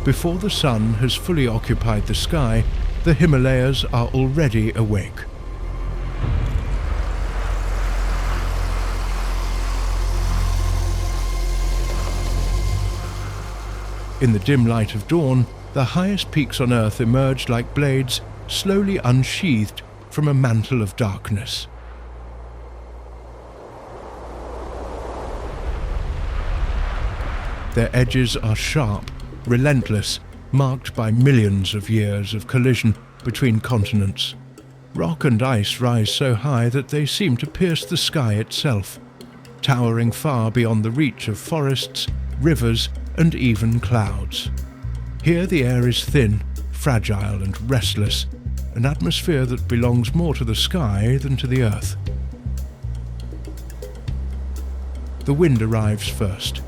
Before the sun has fully occupied the sky, the Himalayas are already awake. In the dim light of dawn, the highest peaks on Earth emerge like blades slowly unsheathed from a mantle of darkness. Their edges are sharp, relentless, marked by millions of years of collision between continents. Rock and ice rise so high that they seem to pierce the sky itself, towering far beyond the reach of forests, rivers, and even clouds. Here the air is thin, fragile, and restless, an atmosphere that belongs more to the sky than to the earth. The wind arrives first.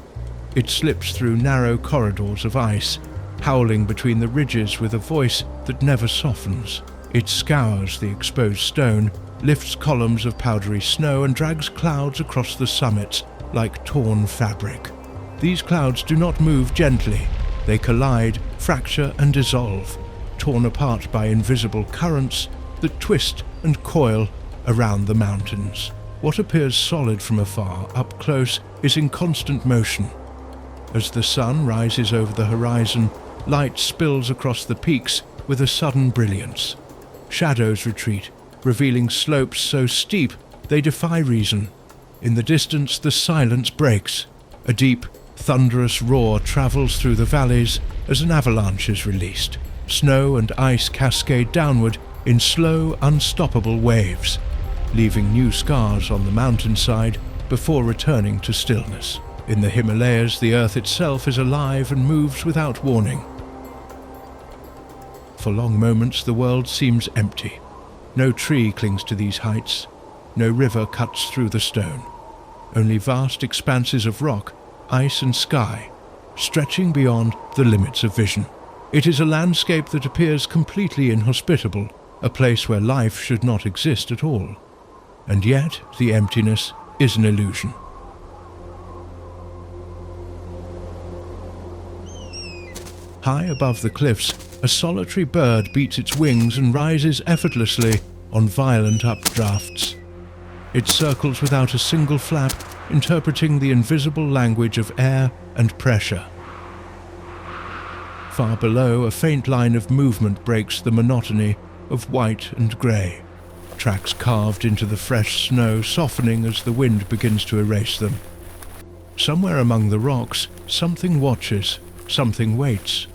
It slips through narrow corridors of ice, howling between the ridges with a voice that never softens. It scours the exposed stone, lifts columns of powdery snow, and drags clouds across the summits like torn fabric. These clouds do not move gently. They collide, fracture, and dissolve, torn apart by invisible currents that twist and coil around the mountains. What appears solid from afar, up close, is in constant motion. As the sun rises over the horizon, light spills across the peaks with a sudden brilliance. Shadows retreat, revealing slopes so steep they defy reason. In the distance, the silence breaks. A deep, thunderous roar travels through the valleys as an avalanche is released. Snow and ice cascade downward in slow, unstoppable waves, leaving new scars on the mountainside before returning to stillness. In the Himalayas, the earth itself is alive and moves without warning. For long moments, the world seems empty. No tree clings to these heights. No river cuts through the stone. Only vast expanses of rock, ice and sky, stretching beyond the limits of vision. It is a landscape that appears completely inhospitable, a place where life should not exist at all. And yet, the emptiness is an illusion. High above the cliffs, a solitary bird beats its wings and rises effortlessly on violent updrafts. It circles without a single flap, interpreting the invisible language of air and pressure. Far below, a faint line of movement breaks the monotony of white and grey, tracks carved into the fresh snow softening as the wind begins to erase them. Somewhere among the rocks, something watches, something waits.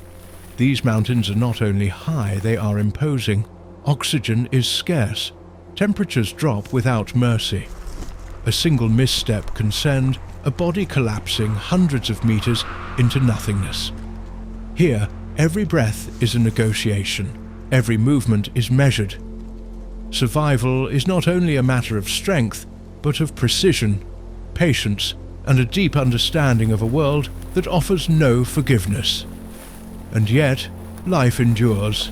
These mountains are not only high, they are imposing. Oxygen is scarce. Temperatures drop without mercy. A single misstep can send a body collapsing hundreds of meters into nothingness. Here, every breath is a negotiation. Every movement is measured. Survival is not only a matter of strength, but of precision, patience, and a deep understanding of a world that offers no forgiveness. And yet, life endures.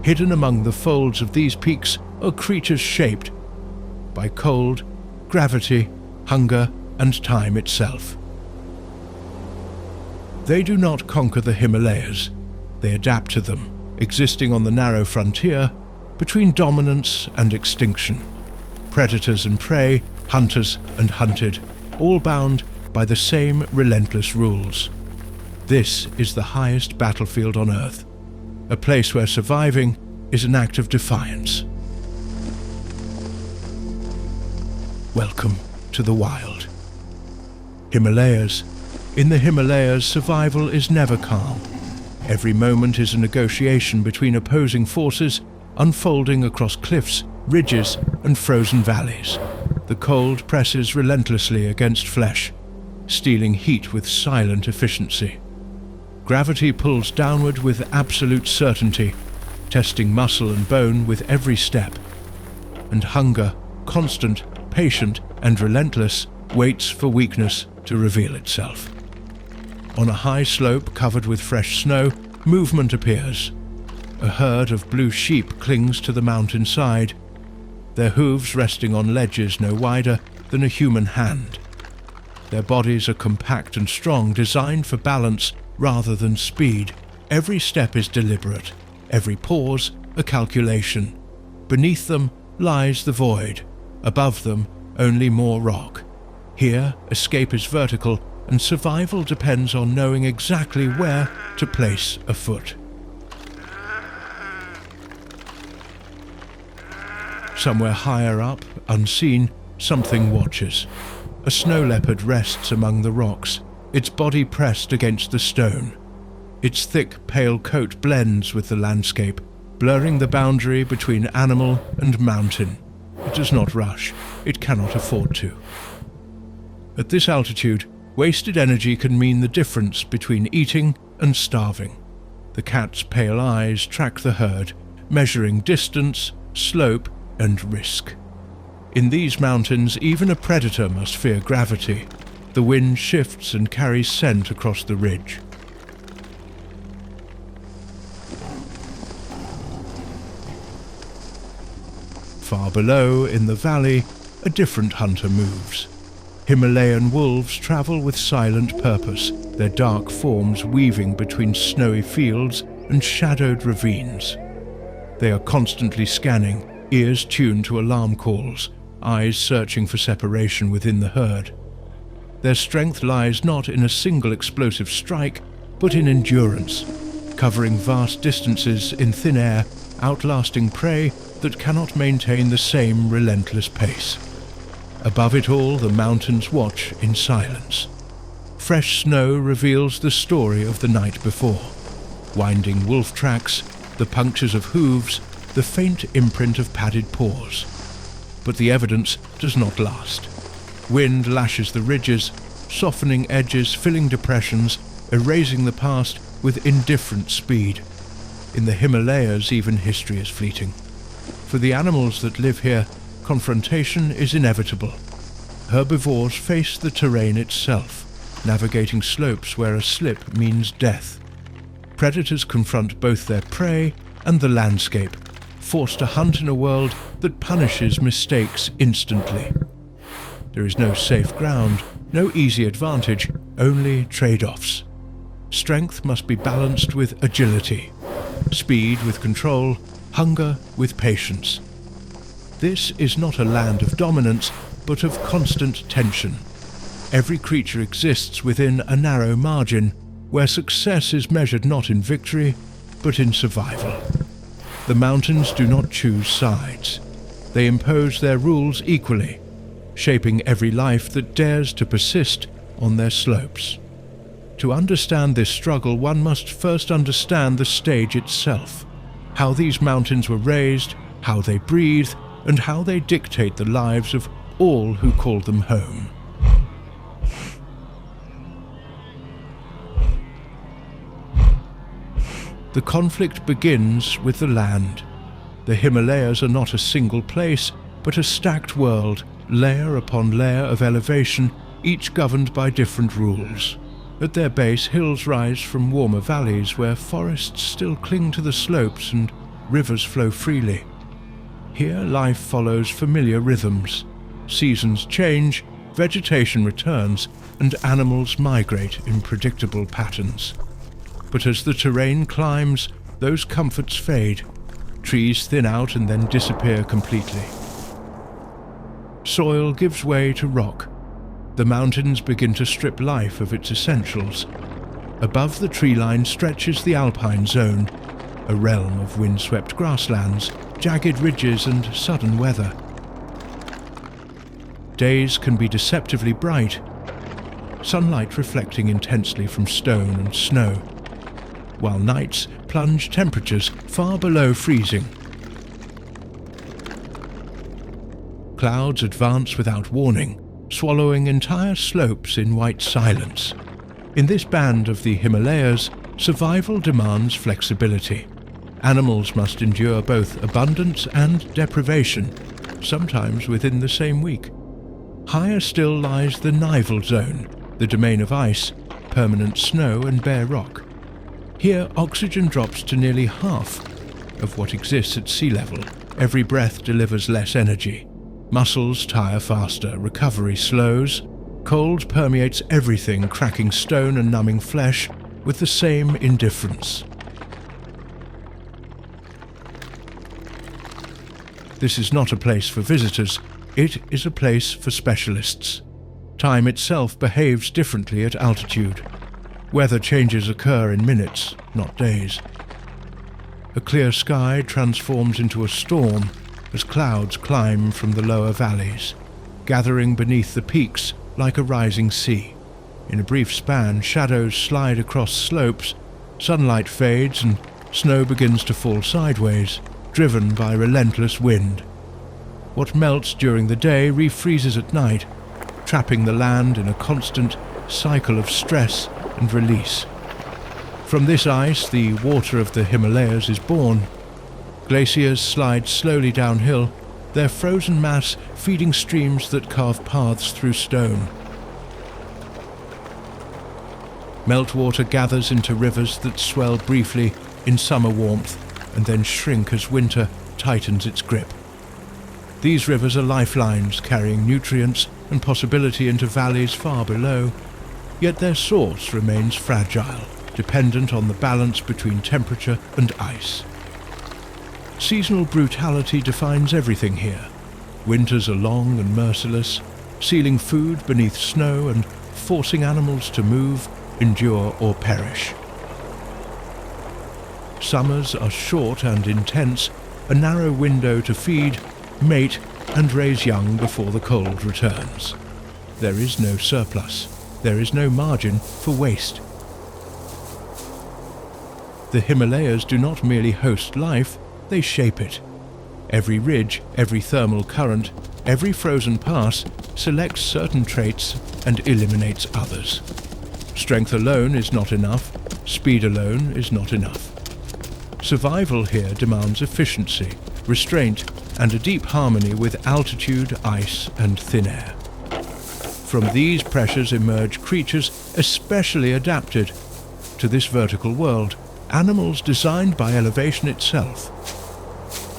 Hidden among the folds of these peaks are creatures shaped by cold, gravity, hunger, and time itself. They do not conquer the Himalayas, they adapt to them, existing on the narrow frontier between dominance and extinction. Predators and prey, hunters and hunted, all bound by the same relentless rules. This is the highest battlefield on Earth, a place where surviving is an act of defiance. Welcome to the wild. Himalayas. In the Himalayas, survival is never calm. Every moment is a negotiation between opposing forces unfolding across cliffs, ridges, and frozen valleys. The cold presses relentlessly against flesh, stealing heat with silent efficiency. Gravity pulls downward with absolute certainty, testing muscle and bone with every step. And hunger, constant, patient, and relentless, waits for weakness to reveal itself. On a high slope covered with fresh snow, movement appears. A herd of blue sheep clings to the mountainside. their hooves resting on ledges no wider than a human hand. Their bodies are compact and strong, designed for balance rather than speed. Every step is deliberate, every pause a calculation. Beneath them lies the void, above them only more rock. Here, escape is vertical, and survival depends on knowing exactly where to place a foot. Somewhere higher up, unseen, something watches. A snow leopard rests among the rocks, its body pressed against the stone. Its thick, pale coat blends with the landscape, blurring the boundary between animal and mountain. It does not rush. It cannot afford to. At this altitude, wasted energy can mean the difference between eating and starving. The cat's pale eyes track the herd, measuring distance, slope, and risk. In these mountains, even a predator must fear gravity. The wind shifts and carries scent across the ridge. Far below, in the valley, a different hunter moves. Himalayan wolves travel with silent purpose, their dark forms weaving between snowy fields and shadowed ravines. They are constantly scanning, ears tuned to alarm calls, eyes searching for separation within the herd. Their strength lies not in a single explosive strike, but in endurance, covering vast distances in thin air, outlasting prey that cannot maintain the same relentless pace. Above it all, the mountains watch in silence. Fresh snow reveals the story of the night before. Winding wolf tracks, the punctures of hooves, the faint imprint of padded paws. But the evidence does not last. Wind lashes the ridges, softening edges, filling depressions, erasing the past with indifferent speed. In the Himalayas, even history is fleeting. For the animals that live here, confrontation is inevitable. Herbivores face the terrain itself, navigating slopes where a slip means death. Predators confront both their prey and the landscape, forced to hunt in a world that punishes mistakes instantly. There is no safe ground, no easy advantage, only trade-offs. Strength must be balanced with agility, speed with control, hunger with patience. This is not a land of dominance, but of constant tension. Every creature exists within a narrow margin, where success is measured not in victory, but in survival. The mountains do not choose sides. They impose their rules equally, shaping every life that dares to persist on their slopes. To understand this struggle, one must first understand the stage itself, how these mountains were raised, how they breathe, and how they dictate the lives of all who call them home. The conflict begins with the land. The Himalayas are not a single place, but a stacked world, layer upon layer of elevation, each governed by different rules. At their base, hills rise from warmer valleys where forests still cling to the slopes and rivers flow freely. Here, life follows familiar rhythms. Seasons change, vegetation returns, and animals migrate in predictable patterns. But as the terrain climbs, those comforts fade. Trees thin out and then disappear completely. Soil gives way to rock. The mountains begin to strip life of its essentials. Above the tree line stretches the alpine zone, a realm of windswept grasslands, jagged ridges and sudden weather. Days can be deceptively bright, sunlight reflecting intensely from stone and snow, while nights plunge temperatures far below freezing. Clouds advance without warning, swallowing entire slopes in white silence. In this band of the Himalayas, survival demands flexibility. Animals must endure both abundance and deprivation, sometimes within the same week. Higher still lies the Nival Zone, the domain of ice, permanent snow and bare rock. Here, oxygen drops to nearly half of what exists at sea level, Every breath delivers less energy. Muscles tire faster, recovery slows. Cold permeates everything, cracking stone and numbing flesh with the same indifference. This is not a place for visitors, it is a place for specialists. Time itself behaves differently at altitude. Weather changes occur in minutes, not days. A clear sky transforms into a storm as clouds climb from the lower valleys, gathering beneath the peaks like a rising sea. In a brief span, shadows slide across slopes, sunlight fades and snow begins to fall sideways, driven by relentless wind. What melts during the day refreezes at night, trapping the land in a constant cycle of stress and release. From this ice, the water of the Himalayas is born. Glaciers slide slowly downhill, their frozen mass feeding streams that carve paths through stone. Meltwater gathers into rivers that swell briefly in summer warmth and then shrink as winter tightens its grip. These rivers are lifelines carrying nutrients and possibility into valleys far below, yet their source remains fragile, dependent on the balance between temperature and ice. Seasonal brutality defines everything here. Winters are long and merciless, sealing food beneath snow and forcing animals to move, endure or perish. Summers are short and intense, a narrow window to feed, mate and raise young before the cold returns. There is no surplus. There is no margin for waste. The Himalayas do not merely host life, they shape it. Every ridge, every thermal current, every frozen pass selects certain traits and eliminates others. Strength alone is not enough, speed alone is not enough. Survival here demands efficiency, restraint, and a deep harmony with altitude, ice, and thin air. From these pressures emerge creatures especially adapted to this vertical world, animals designed by elevation itself.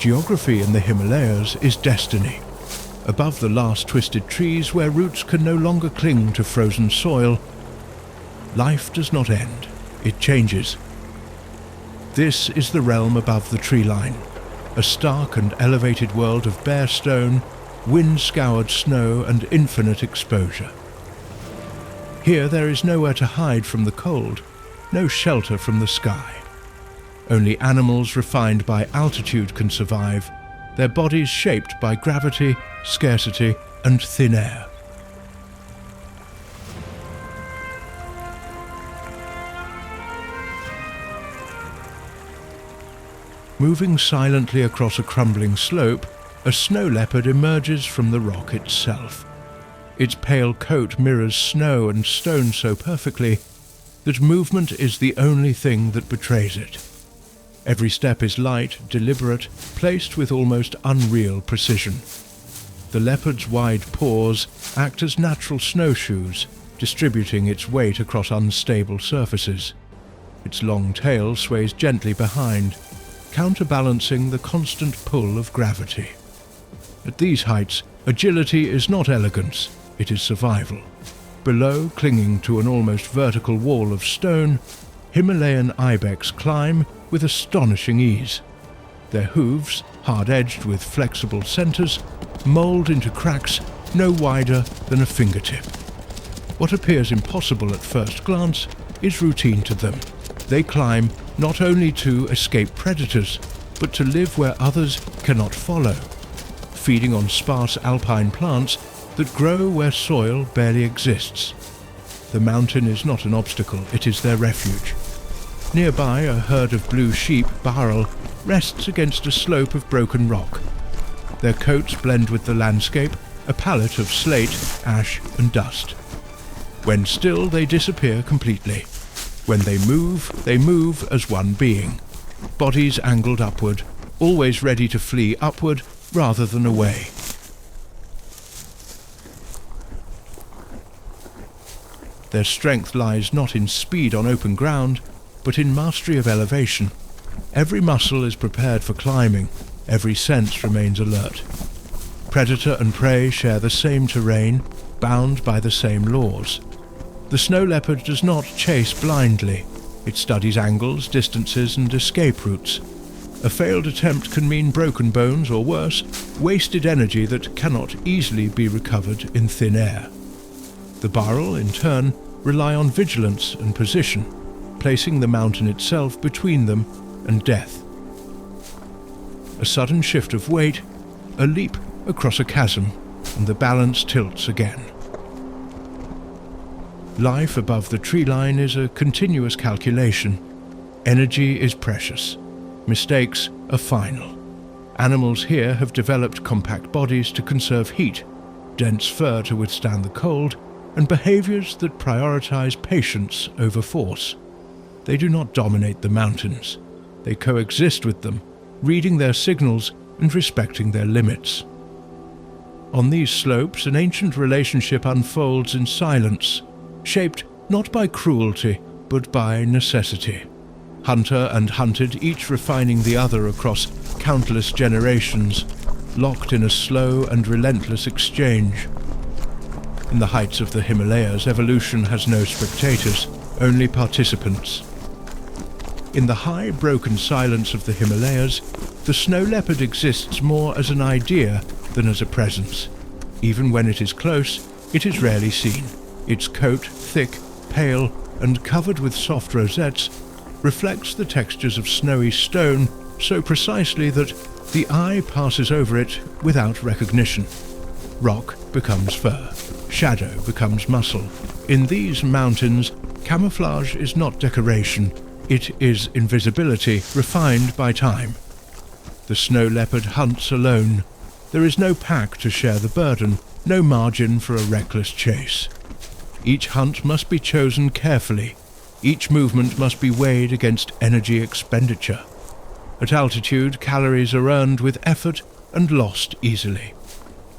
Geography in the Himalayas is destiny. Above the last twisted trees where roots can no longer cling to frozen soil, life does not end, it changes. This is the realm above the tree line, a stark and elevated world of bare stone, wind-scoured snow and infinite exposure. Here there is nowhere to hide from the cold, no shelter from the sky. Only animals refined by altitude can survive, their bodies shaped by gravity, scarcity and thin air. Moving silently across a crumbling slope, a snow leopard emerges from the rock itself. Its pale coat mirrors snow and stone so perfectly that movement is the only thing that betrays it. Every step is light, deliberate, placed with almost unreal precision. The leopard's wide paws act as natural snowshoes, distributing its weight across unstable surfaces. Its long tail sways gently behind, counterbalancing the constant pull of gravity. At these heights, agility is not elegance, it is survival. Below, clinging to an almost vertical wall of stone, Himalayan ibex climb with astonishing ease. Their hooves, hard-edged with flexible centers, mold into cracks no wider than a fingertip. What appears impossible at first glance is routine to them. They climb not only to escape predators, but to live where others cannot follow, feeding on sparse alpine plants that grow where soil barely exists. The mountain is not an obstacle, it is their refuge. Nearby, a herd of blue sheep, Baral, rests against a slope of broken rock. Their coats blend with the landscape, a palette of slate, ash and dust. When still, they disappear completely. When they move as one being. Bodies angled upward, always ready to flee upward rather than away. Their strength lies not in speed on open ground, but in mastery of elevation. Every muscle is prepared for climbing, Every sense remains alert. Predator and prey share the same terrain, bound by the same laws. The snow leopard does not chase blindly. It studies angles, distances, and escape routes. A failed attempt can mean broken bones or worse, wasted energy that cannot easily be recovered in thin air. The Bharal, in turn, rely on vigilance and position, placing the mountain itself between them and death. A sudden shift of weight, a leap across a chasm, and the balance tilts again. Life above the tree line is a continuous calculation. Energy is precious. Mistakes are final. Animals here have developed compact bodies to conserve heat, dense fur to withstand the cold, and behaviors that prioritize patience over force. They do not dominate the mountains. They coexist with them, reading their signals and respecting their limits. On these slopes, an ancient relationship unfolds in silence, shaped not by cruelty, but by necessity. Hunter and hunted, each refining the other across countless generations, locked in a slow and relentless exchange. In the heights of the Himalayas, evolution has no spectators, only participants. In the high, broken silence of the Himalayas, the snow leopard exists more as an idea than as a presence. Even when it is close, it is rarely seen. Its coat, thick, pale, and covered with soft rosettes, reflects the textures of snowy stone so precisely that the eye passes over it without recognition. Rock becomes fur. Shadow becomes muscle. In these mountains, camouflage is not decoration. It is invisibility refined by time. The snow leopard hunts alone. There is no pack to share the burden, no margin for a reckless chase. Each hunt must be chosen carefully. Each movement must be weighed against energy expenditure. At altitude, calories are earned with effort and lost easily.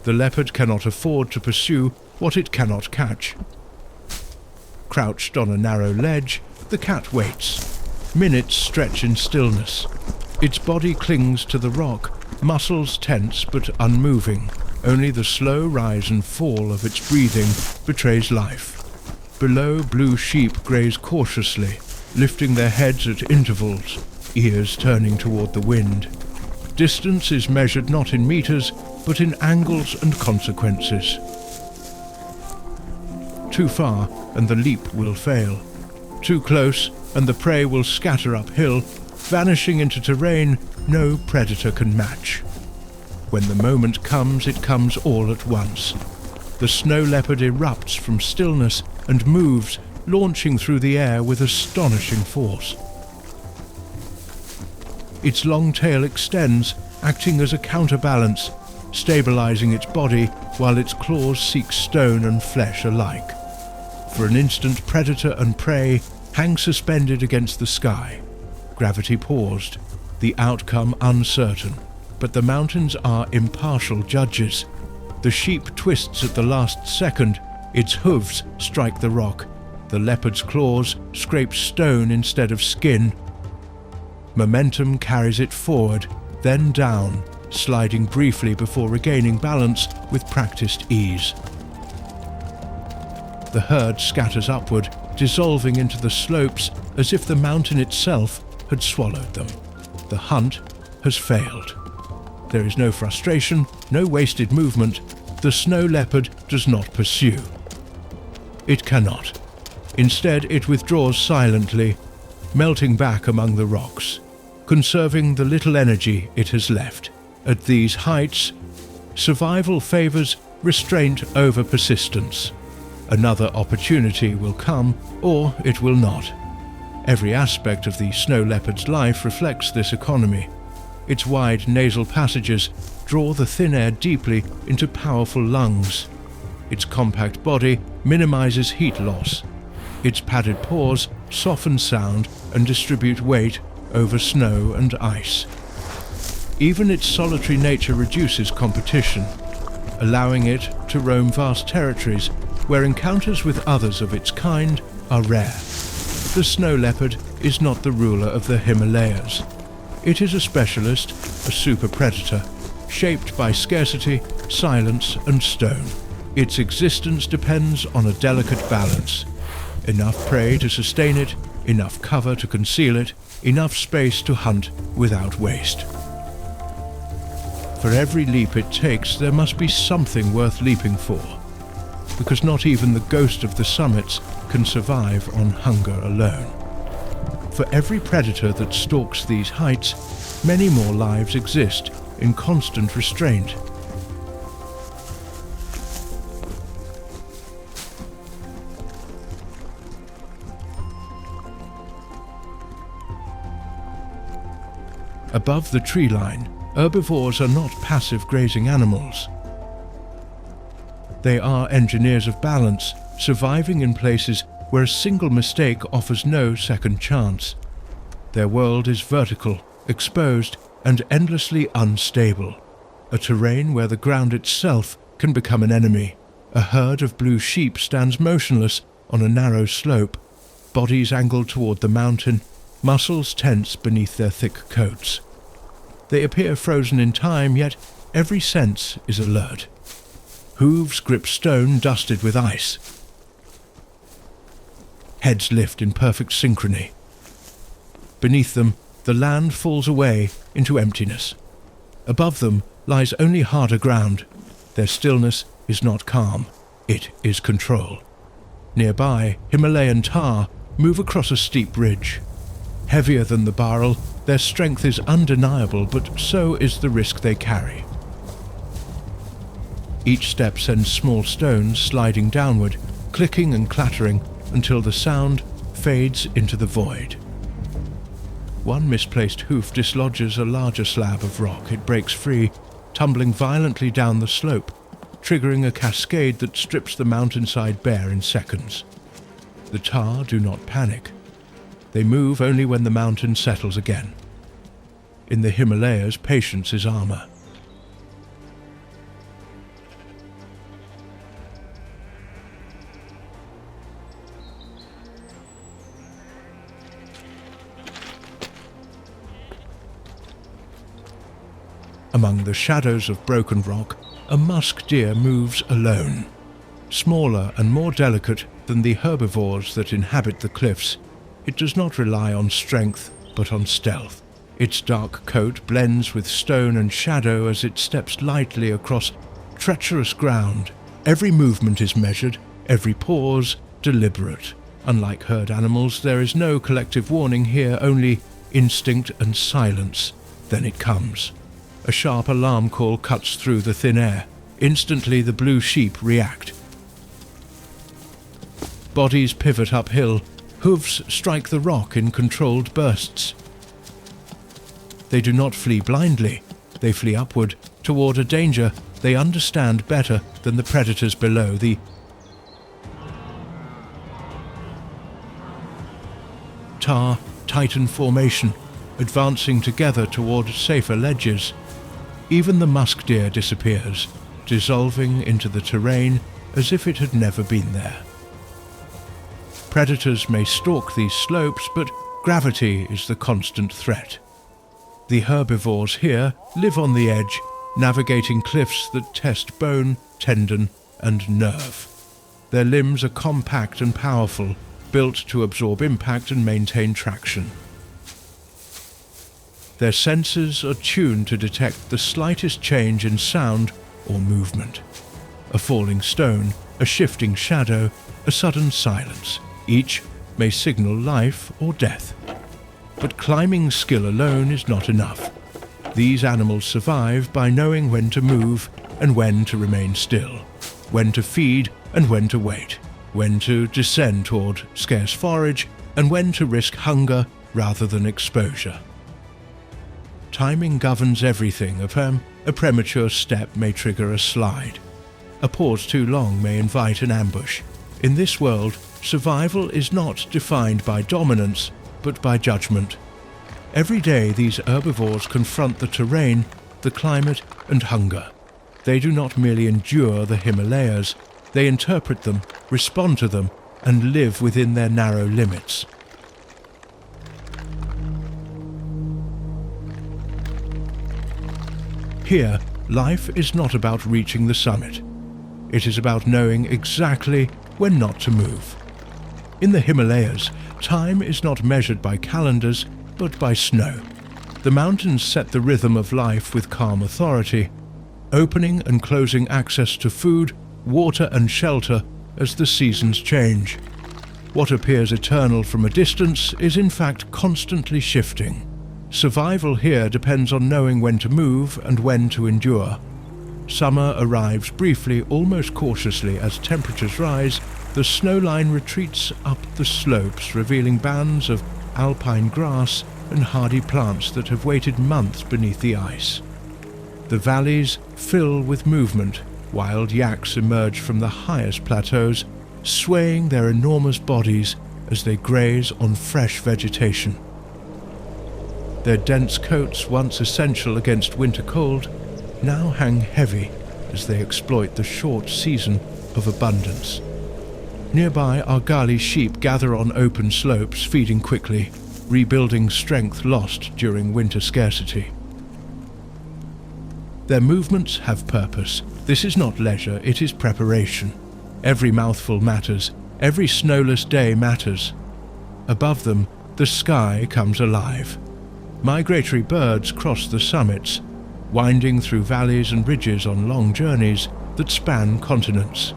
The leopard cannot afford to pursue what it cannot catch. Crouched on a narrow ledge, the cat waits. Minutes stretch in stillness. Its body clings to the rock, muscles tense but unmoving. Only the slow rise and fall of its breathing betrays life. Below, blue sheep graze cautiously, lifting their heads at intervals, ears turning toward the wind. Distance is measured not in meters, but in angles and consequences. Too far, and the leap will fail. Too close, and the prey will scatter uphill, vanishing into terrain no predator can match. When the moment comes, it comes all at once. The snow leopard erupts from stillness and moves, launching through the air with astonishing force. Its long tail extends, acting as a counterbalance, stabilizing its body while its claws seek stone and flesh alike. For an instant, predator and prey hang suspended against the sky. Gravity paused, the outcome uncertain, but the mountains are impartial judges. The sheep twists at the last second, its hooves strike the rock. The leopard's claws scrape stone instead of skin. Momentum carries it forward, then down, sliding briefly before regaining balance with practiced ease. The herd scatters upward, dissolving into the slopes as if the mountain itself had swallowed them. The hunt has failed. There is no frustration, no wasted movement. The snow leopard does not pursue. It cannot. Instead, it withdraws silently, melting back among the rocks, conserving the little energy it has left. At these heights, survival favors restraint over persistence. Another opportunity will come, or it will not. Every aspect of the snow leopard's life reflects this economy. Its wide nasal passages draw the thin air deeply into powerful lungs. Its compact body minimizes heat loss. Its padded paws soften sound and distribute weight over snow and ice. Even its solitary nature reduces competition, allowing it to roam vast territories where encounters with others of its kind are rare. The snow leopard is not the ruler of the Himalayas. It is a specialist, a super predator, shaped by scarcity, silence, and stone. Its existence depends on a delicate balance. Enough prey to sustain it, enough cover to conceal it, enough space to hunt without waste. For every leap it takes, there must be something worth leaping for, because not even the ghost of the summits can survive on hunger alone. For every predator that stalks these heights, many more lives exist in constant restraint. Above the tree line, herbivores are not passive grazing animals. They are engineers of balance, surviving in places where a single mistake offers no second chance. Their world is vertical, exposed, and endlessly unstable. A terrain where the ground itself can become an enemy. A herd of blue sheep stands motionless on a narrow slope, bodies angled toward the mountain, muscles tense beneath their thick coats. They appear frozen in time, yet every sense is alert. Hooves grip stone dusted with ice. Heads lift in perfect synchrony. Beneath them, the land falls away into emptiness. Above them lies only harder ground. Their stillness is not calm, it is control. Nearby, Himalayan tahr move across a steep ridge. Heavier than the barrel, their strength is undeniable, but so is the risk they carry. Each step sends small stones sliding downward, clicking and clattering until the sound fades into the void. One misplaced hoof dislodges a larger slab of rock. It breaks free, tumbling violently down the slope, triggering a cascade that strips the mountainside bare in seconds. The tahr do not panic. They move only when the mountain settles again. In the Himalayas, patience is armor. Among the shadows of broken rock, a musk deer moves alone. Smaller and more delicate than the herbivores that inhabit the cliffs, it does not rely on strength, but on stealth. Its dark coat blends with stone and shadow as it steps lightly across treacherous ground. Every movement is measured, every pause deliberate. Unlike herd animals, there is no collective warning here, only instinct and silence. Then it comes. A sharp alarm call cuts through the thin air. Instantly the blue sheep react. Bodies pivot uphill. Hooves strike the rock in controlled bursts. They do not flee blindly. They flee upward, toward a danger they understand better than the predators below. The tahr tighten formation, advancing together toward safer ledges. Even the musk deer disappears, dissolving into the terrain as if it had never been there. Predators may stalk these slopes, but gravity is the constant threat. The herbivores here live on the edge, navigating cliffs that test bone, tendon, and nerve. Their limbs are compact and powerful, built to absorb impact and maintain traction. Their senses are tuned to detect the slightest change in sound or movement. A falling stone, a shifting shadow, a sudden silence. Each may signal life or death. But climbing skill alone is not enough. These animals survive by knowing when to move and when to remain still, when to feed and when to wait, when to descend toward scarce forage and when to risk hunger rather than exposure. Timing governs everything. A premature step may trigger a slide. A pause too long may invite an ambush. In this world, survival is not defined by dominance, but by judgment. Every day these herbivores confront the terrain, the climate, and hunger. They do not merely endure the Himalayas, they interpret them, respond to them, and live within their narrow limits. Here, life is not about reaching the summit. It is about knowing exactly when not to move. In the Himalayas, time is not measured by calendars, but by snow. The mountains set the rhythm of life with calm authority, opening and closing access to food, water and shelter as the seasons change. What appears eternal from a distance is in fact constantly shifting. Survival here depends on knowing when to move and when to endure. Summer arrives briefly, almost cautiously, as temperatures rise. The snow line retreats up the slopes, revealing bands of alpine grass and hardy plants that have waited months beneath the ice. The valleys fill with movement. Wild yaks emerge from the highest plateaus, swaying their enormous bodies as they graze on fresh vegetation. Their dense coats, once essential against winter cold, now hang heavy as they exploit the short season of abundance. Nearby, Argali sheep gather on open slopes, feeding quickly, rebuilding strength lost during winter scarcity. Their movements have purpose. This is not leisure, it is preparation. Every mouthful matters, every snowless day matters. Above them, the sky comes alive. Migratory birds cross the summits, winding through valleys and ridges on long journeys that span continents.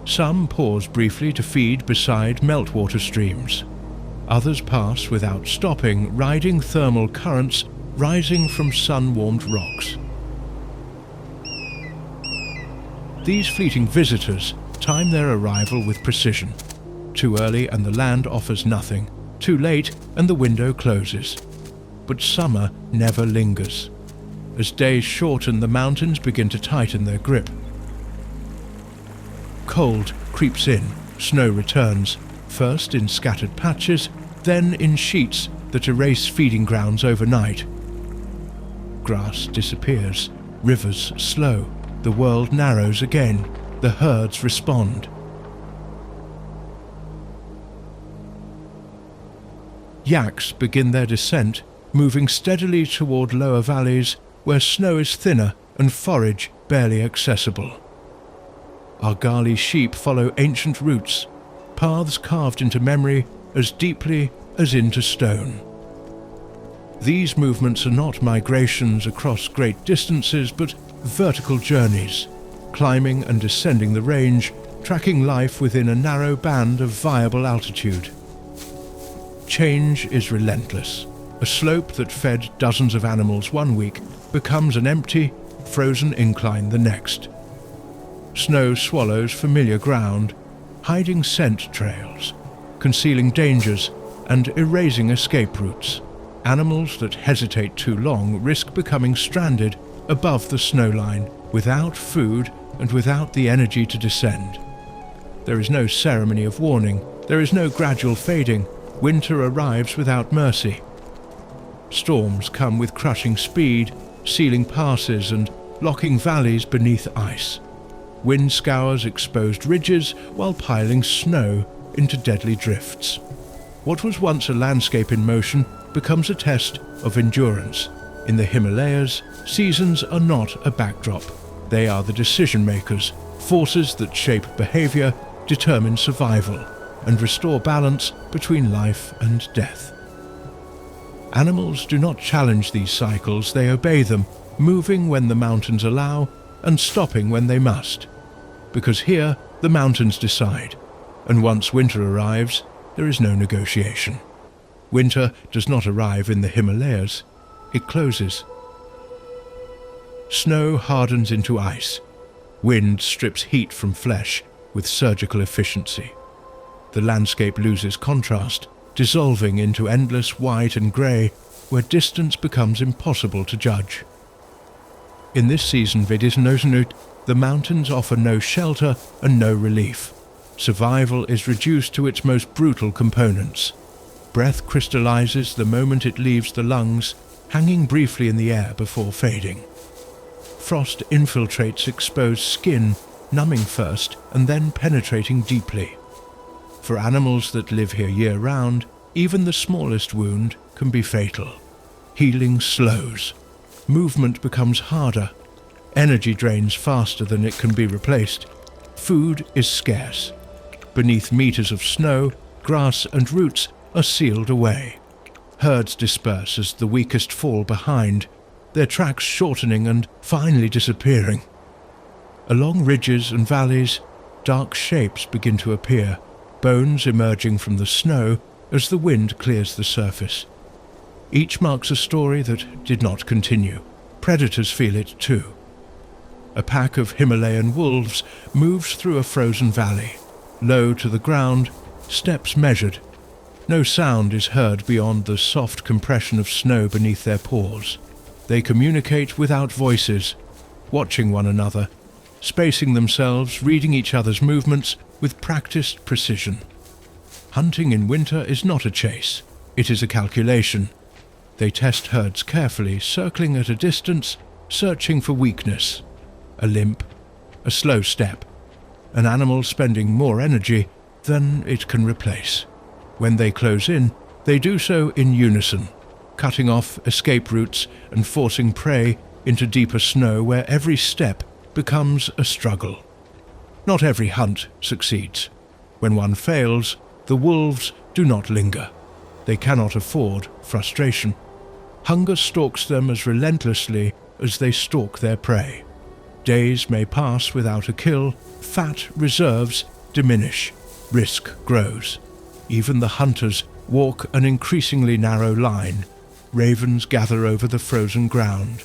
Some pause briefly to feed beside meltwater streams. Others pass without stopping, riding thermal currents rising from sun-warmed rocks. These fleeting visitors time their arrival with precision. Too early and the land offers nothing. Too late and the window closes. But summer never lingers. As days shorten, the mountains begin to tighten their grip. Cold creeps in, snow returns, first in scattered patches, then in sheets that erase feeding grounds overnight. Grass disappears, rivers slow, the world narrows again, the herds respond. Yaks begin their descent, moving steadily toward lower valleys where snow is thinner and forage barely accessible. Argali sheep follow ancient routes, paths carved into memory as deeply as into stone. These movements are not migrations across great distances, but vertical journeys, climbing and descending the range, tracking life within a narrow band of viable altitude. Change is relentless. A slope that fed dozens of animals one week becomes an empty, frozen incline the next. Snow swallows familiar ground, hiding scent trails, concealing dangers and erasing escape routes. Animals that hesitate too long risk becoming stranded above the snowline, without food and without the energy to descend. There is no ceremony of warning, there is no gradual fading. Winter arrives without mercy. Storms come with crushing speed, sealing passes and locking valleys beneath ice. Wind scours exposed ridges while piling snow into deadly drifts. What was once a landscape in motion becomes a test of endurance. In the Himalayas, seasons are not a backdrop. They are the decision makers, forces that shape behavior, determine survival, and restore balance between life and death. Animals do not challenge these cycles, they obey them, moving when the mountains allow and stopping when they must. Because here, the mountains decide, and once winter arrives, there is no negotiation. Winter does not arrive in the Himalayas, it closes. Snow hardens into ice. Wind strips heat from flesh with surgical efficiency. The landscape loses contrast, dissolving into endless white and grey, where distance becomes impossible to judge. In this season, Vedisnosanut, the mountains offer no shelter and no relief. Survival is reduced to its most brutal components. Breath crystallizes the moment it leaves the lungs, hanging briefly in the air before fading. Frost infiltrates exposed skin, numbing first and then penetrating deeply. For animals that live here year-round, even the smallest wound can be fatal. Healing slows. movement becomes harder. Energy drains faster than it can be replaced. Food is scarce. Beneath meters of snow, grass and roots are sealed away. Herds disperse as the weakest fall behind, their tracks shortening and finally disappearing. Along ridges and valleys, dark shapes begin to appear, bones emerging from the snow as the wind clears the surface. Each marks a story that did not continue. Predators feel it too. A pack of Himalayan wolves moves through a frozen valley, low to the ground, steps measured. No sound is heard beyond the soft compression of snow beneath their paws. They communicate without voices, watching one another, spacing themselves, reading each other's movements with practiced precision. Hunting in winter is not a chase, it is a calculation. They test herds carefully, circling at a distance, searching for weakness. A limp, a slow step, an animal spending more energy than it can replace. When they close in, they do so in unison, cutting off escape routes and forcing prey into deeper snow where every step becomes a struggle. Not every hunt succeeds. When one fails, the wolves do not linger. They cannot afford frustration. Hunger stalks them as relentlessly as they stalk their prey. Days may pass without a kill, fat reserves diminish, risk grows. Even the hunters walk an increasingly narrow line. Ravens gather over the frozen ground.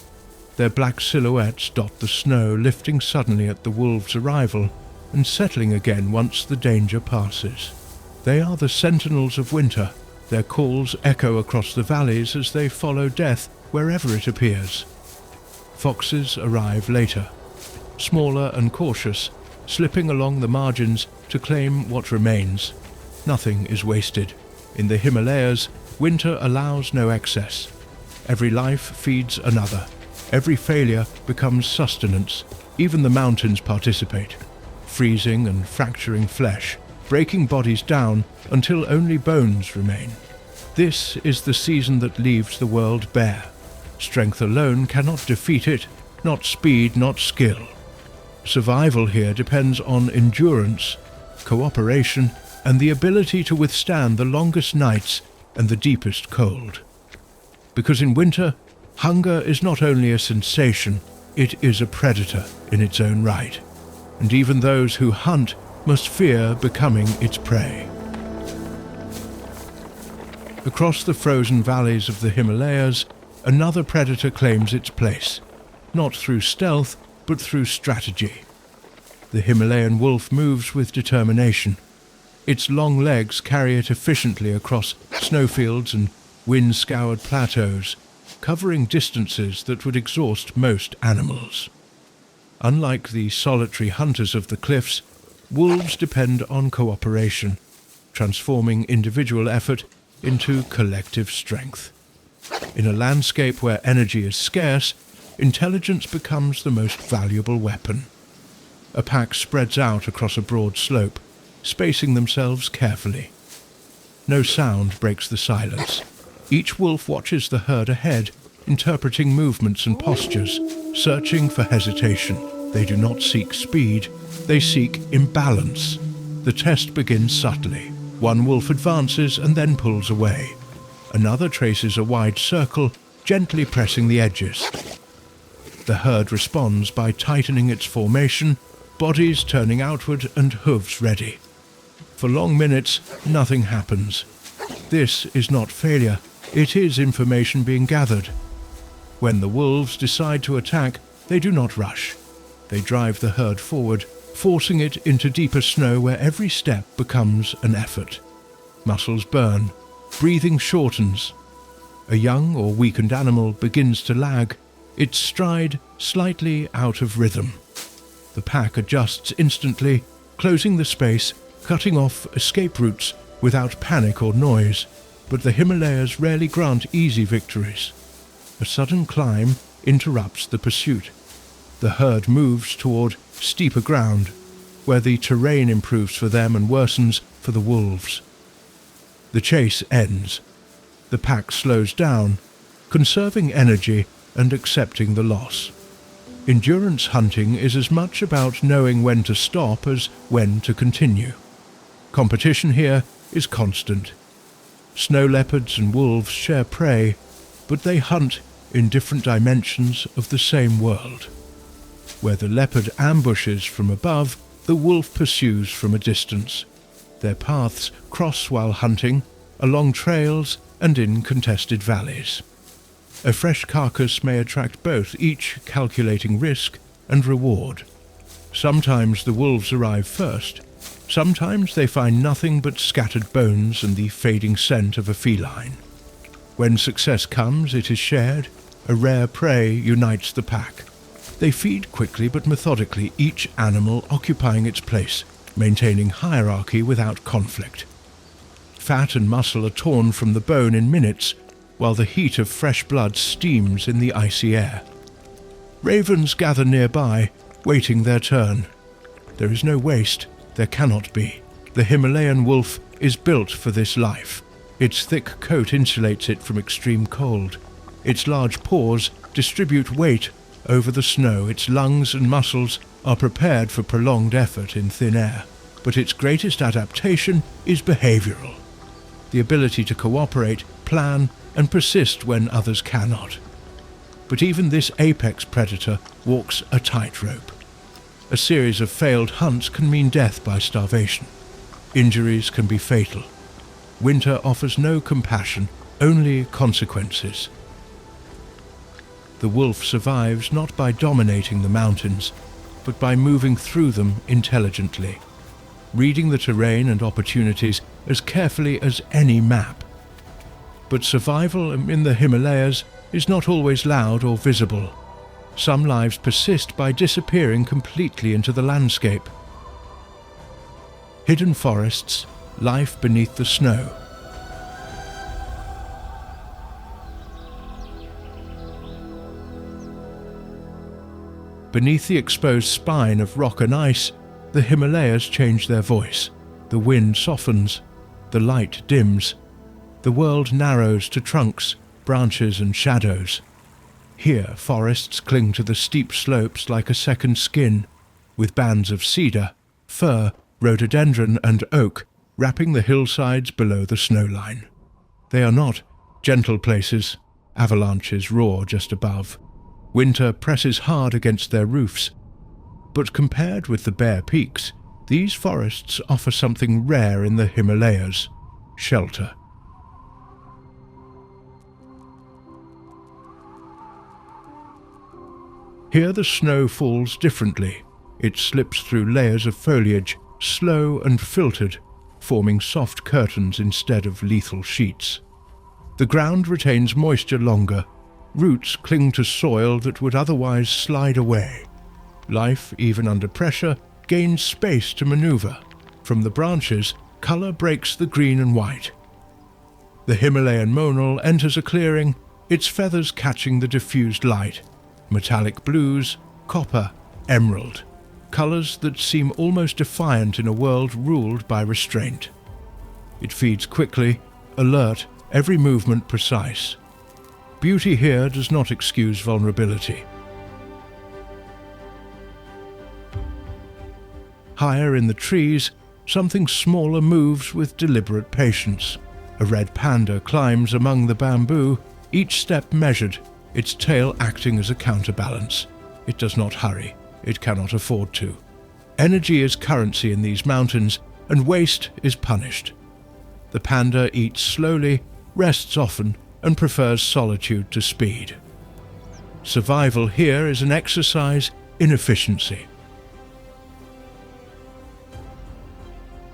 Their black silhouettes dot the snow, lifting suddenly at the wolves' arrival and settling again once the danger passes. They are the sentinels of winter. Their calls echo across the valleys as they follow death wherever it appears. Foxes arrive later, smaller and cautious, slipping along the margins to claim what remains. Nothing is wasted. In the Himalayas, winter allows no excess. Every life feeds another. Every failure becomes sustenance. Even the mountains participate, freezing and fracturing flesh, breaking bodies down until only bones remain. This is the season that leaves the world bare. Strength alone cannot defeat it, not speed, not skill. Survival here depends on endurance, cooperation, and the ability to withstand the longest nights and the deepest cold. Because in winter, hunger is not only a sensation, it is a predator in its own right, and even those who hunt must fear becoming its prey. Across the frozen valleys of the Himalayas, another predator claims its place, not through stealth, but through strategy. The Himalayan wolf moves with determination. Its long legs carry it efficiently across snowfields and wind-scoured plateaus, covering distances that would exhaust most animals. Unlike the solitary hunters of the cliffs, wolves depend on cooperation, transforming individual effort into collective strength. In a landscape where energy is scarce, intelligence becomes the most valuable weapon. A pack spreads out across a broad slope, spacing themselves carefully. No sound breaks the silence. Each wolf watches the herd ahead, interpreting movements and postures, searching for hesitation. They do not seek speed, they seek imbalance. The test begins subtly. One wolf advances and then pulls away. Another traces a wide circle, gently pressing the edges. The herd responds by tightening its formation, bodies turning outward and hooves ready. For long minutes, nothing happens. This is not failure, it is information being gathered. When the wolves decide to attack, they do not rush. They drive the herd forward, forcing it into deeper snow where every step becomes an effort. Muscles burn, breathing shortens. A young or weakened animal begins to lag, its stride slightly out of rhythm. The pack adjusts instantly, closing the space, cutting off escape routes without panic or noise, but the Himalayas rarely grant easy victories. A sudden climb interrupts the pursuit. The herd moves toward steeper ground, where the terrain improves for them and worsens for the wolves. The chase ends. The pack slows down, conserving energy and accepting the loss. Endurance hunting is as much about knowing when to stop as when to continue. Competition here is constant. Snow leopards and wolves share prey, but they hunt in different dimensions of the same world. Where the leopard ambushes from above, the wolf pursues from a distance. Their paths cross while hunting, along trails and in contested valleys. A fresh carcass may attract both, each calculating risk and reward. Sometimes the wolves arrive first. Sometimes they find nothing but scattered bones and the fading scent of a feline. When success comes, it is shared. A rare prey unites the pack. They feed quickly but methodically, each animal occupying its place, maintaining hierarchy without conflict. Fat and muscle are torn from the bone in minutes, while the heat of fresh blood steams in the icy air. Ravens gather nearby, waiting their turn. There is no waste. There cannot be. The Himalayan wolf is built for this life. Its thick coat insulates it from extreme cold. Its large paws distribute weight over the snow. Its lungs and muscles are prepared for prolonged effort in thin air. But its greatest adaptation is behavioral. The ability to cooperate, plan, and persist when others cannot. But even this apex predator walks a tightrope. A series of failed hunts can mean death by starvation. Injuries can be fatal. Winter offers no compassion, only consequences. The wolf survives not by dominating the mountains, but by moving through them intelligently, reading the terrain and opportunities as carefully as any map. But survival in the Himalayas is not always loud or visible. Some lives persist by disappearing completely into the landscape. Hidden forests, life beneath the snow. Beneath the exposed spine of rock and ice, the Himalayas change their voice. The wind softens, the light dims. The world narrows to trunks, branches and shadows. Here forests cling to the steep slopes like a second skin, with bands of cedar, fir, rhododendron and oak wrapping the hillsides below the snowline. They are not gentle places. Avalanches roar just above. Winter presses hard against their roofs. But compared with the bare peaks, these forests offer something rare in the Himalayas: shelter. Here the snow falls differently. It slips through layers of foliage, slow and filtered, forming soft curtains instead of lethal sheets. The ground retains moisture longer. Roots cling to soil that would otherwise slide away. Life, even under pressure, gains space to maneuver. From the branches, colour breaks the green and white. The Himalayan monal enters a clearing, its feathers catching the diffused light. Metallic blues, copper, emerald. Colours that seem almost defiant in a world ruled by restraint. It feeds quickly, alert, every movement precise. Beauty here does not excuse vulnerability. Higher in the trees, something smaller moves with deliberate patience. A red panda climbs among the bamboo, each step measured, its tail acting as a counterbalance. It does not hurry. It cannot afford to. Energy is currency in these mountains, and waste is punished. The panda eats slowly, rests often, and prefers solitude to speed. Survival here is an exercise in efficiency.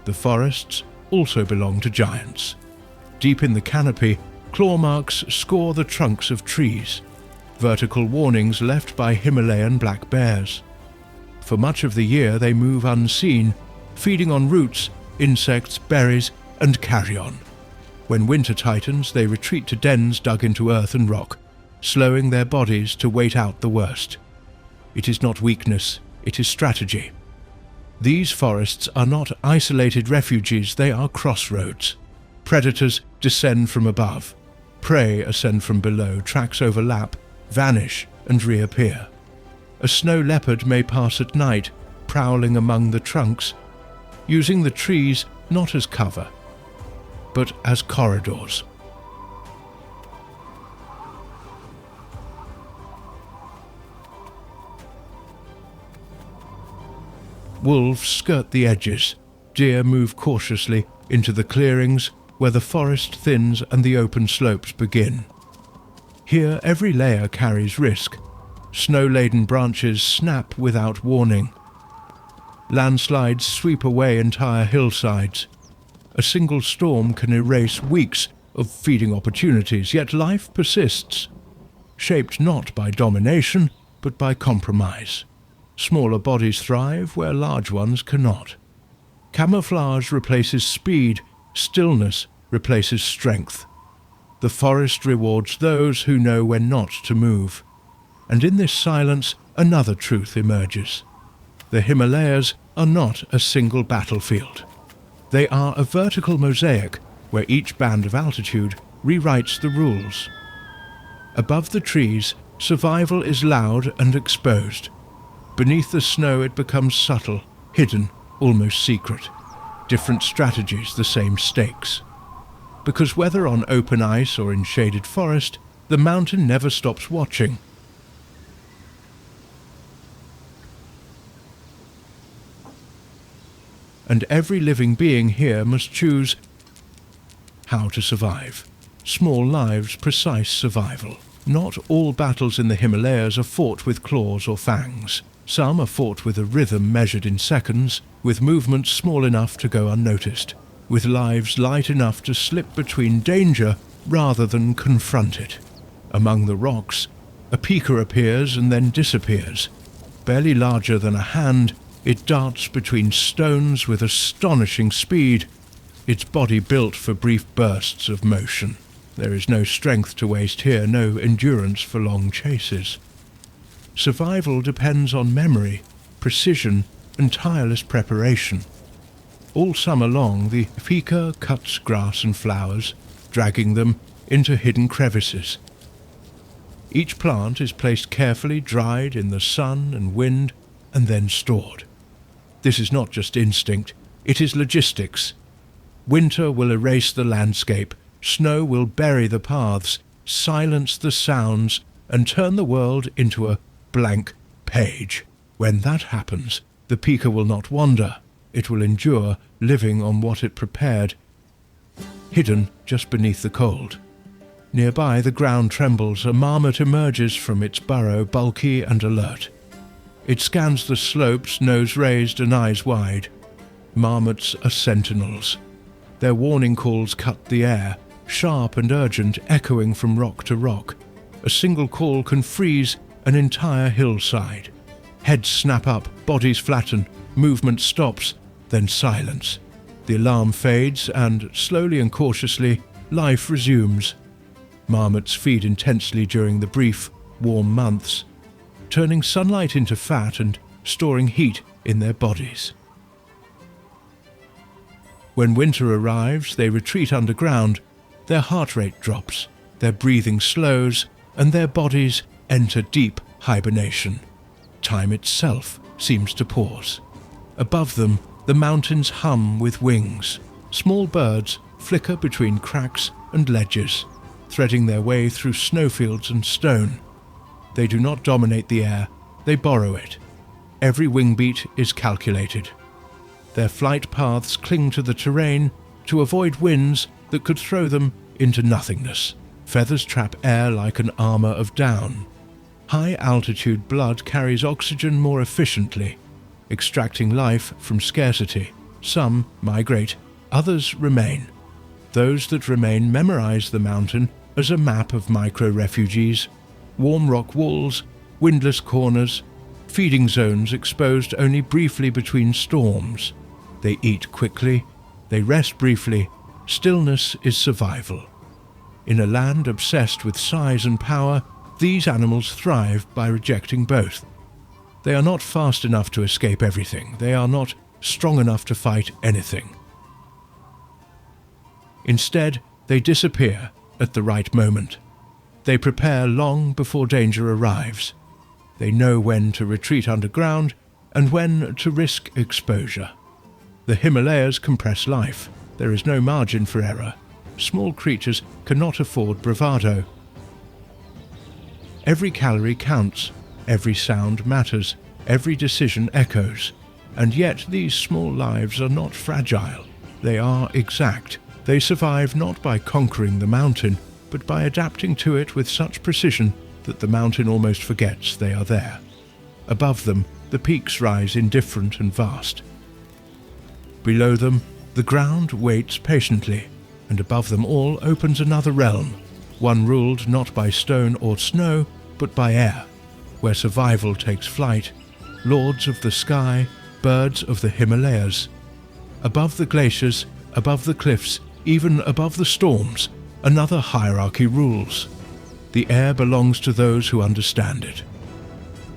The forests also belong to giants. Deep in the canopy, claw marks score the trunks of trees, vertical warnings left by Himalayan black bears. For much of the year they move unseen, feeding on roots, insects, berries, and carrion. When winter tightens, they retreat to dens dug into earth and rock, slowing their bodies to wait out the worst. It is not weakness, it is strategy. These forests are not isolated refuges, they are crossroads. Predators descend from above. Prey ascend from below, tracks overlap, vanish and reappear. A snow leopard may pass at night, prowling among the trunks, using the trees not as cover, but as corridors. Wolves skirt the edges. Deer move cautiously into the clearings where the forest thins and the open slopes begin. Here every layer carries risk. Snow-laden branches snap without warning. Landslides sweep away entire hillsides. A single storm can erase weeks of feeding opportunities, yet life persists, shaped not by domination, but by compromise. Smaller bodies thrive where large ones cannot. Camouflage replaces speed, stillness replaces strength. The forest rewards those who know when not to move. And in this silence, another truth emerges. The Himalayas are not a single battlefield. They are a vertical mosaic where each band of altitude rewrites the rules. Above the trees, survival is loud and exposed. Beneath the snow it becomes subtle, hidden, almost secret. Different strategies, the same stakes. Because whether on open ice or in shaded forest, the mountain never stops watching. And every living being here must choose how to survive. Small lives, precise survival. Not all battles in the Himalayas are fought with claws or fangs. Some are fought with a rhythm measured in seconds, with movements small enough to go unnoticed, with lives light enough to slip between danger rather than confront it. Among the rocks, a pika appears and then disappears. Barely larger than a hand, it darts between stones with astonishing speed, its body built for brief bursts of motion. There is no strength to waste here, no endurance for long chases. Survival depends on memory, precision, and tireless preparation. All summer long, the pika cuts grass and flowers, dragging them into hidden crevices. Each plant is placed carefully, dried in the sun and wind, and then stored. This is not just instinct, it is logistics. Winter will erase the landscape, snow will bury the paths, silence the sounds, and turn the world into a blank page. When that happens, the pika will not wander. It will endure, living on what it prepared, hidden just beneath the cold. Nearby, the ground trembles. A marmot emerges from its burrow, bulky and alert. It scans the slopes, nose raised and eyes wide. Marmots are sentinels. Their warning calls cut the air, sharp and urgent, echoing from rock to rock. A single call can freeze an entire hillside. Heads snap up, bodies flatten, movement stops, then silence. The alarm fades, and slowly and cautiously, life resumes. Marmots feed intensely during the brief, warm months, turning sunlight into fat and storing heat in their bodies. When winter arrives, they retreat underground. Their heart rate drops, their breathing slows, and their bodies enter deep hibernation. Time itself seems to pause. Above them, the mountains hum with wings. Small birds flicker between cracks and ledges, threading their way through snowfields and stone. They do not dominate the air, they borrow it. Every wing beat is calculated. Their flight paths cling to the terrain to avoid winds that could throw them into nothingness. Feathers trap air like an armor of down. High-altitude blood carries oxygen more efficiently, extracting life from scarcity. Some migrate, others remain. Those that remain memorize the mountain as a map of micro-refugees, warm rock walls, windless corners, feeding zones exposed only briefly between storms. They eat quickly, they rest briefly. Stillness is survival. In a land obsessed with size and power, these animals thrive by rejecting both. They are not fast enough to escape everything. They are not strong enough to fight anything. Instead, they disappear at the right moment. They prepare long before danger arrives. They know when to retreat underground and when to risk exposure. The Himalayas compress life. There is no margin for error. Small creatures cannot afford bravado. Every calorie counts, every sound matters, every decision echoes. And yet these small lives are not fragile. They are exact. They survive not by conquering the mountain, but by adapting to it with such precision that the mountain almost forgets they are there. Above them, the peaks rise indifferent and vast. Below them, the ground waits patiently, and above them all opens another realm, one ruled not by stone or snow, but by air, where survival takes flight, lords of the sky, birds of the Himalayas. Above the glaciers, above the cliffs, even above the storms, another hierarchy rules. The air belongs to those who understand it.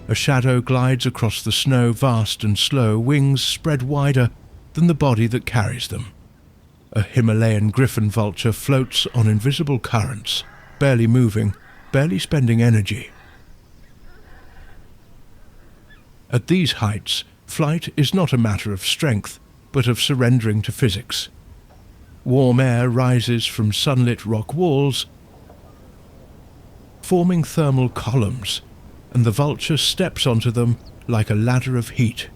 A shadow glides across the snow, vast and slow, wings spread wider than the body that carries them. A Himalayan griffon vulture floats on invisible currents, barely moving, barely spending energy. At these heights, flight is not a matter of strength, but of surrendering to physics. Warm air rises from sunlit rock walls, forming thermal columns, and the vulture steps onto them like a ladder of heat.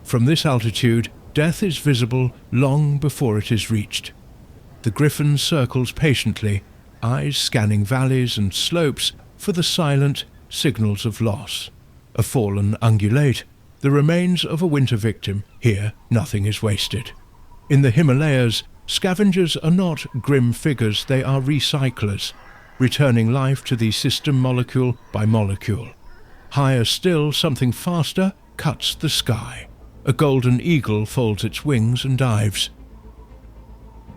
From this altitude, death is visible long before it is reached. The griffon circles patiently, eyes scanning valleys and slopes for the silent signals of loss. A fallen ungulate, the remains of a winter victim. Here, nothing is wasted. In the Himalayas, scavengers are not grim figures, they are recyclers, returning life to the system molecule by molecule. Higher still, something faster cuts the sky. A golden eagle folds its wings and dives.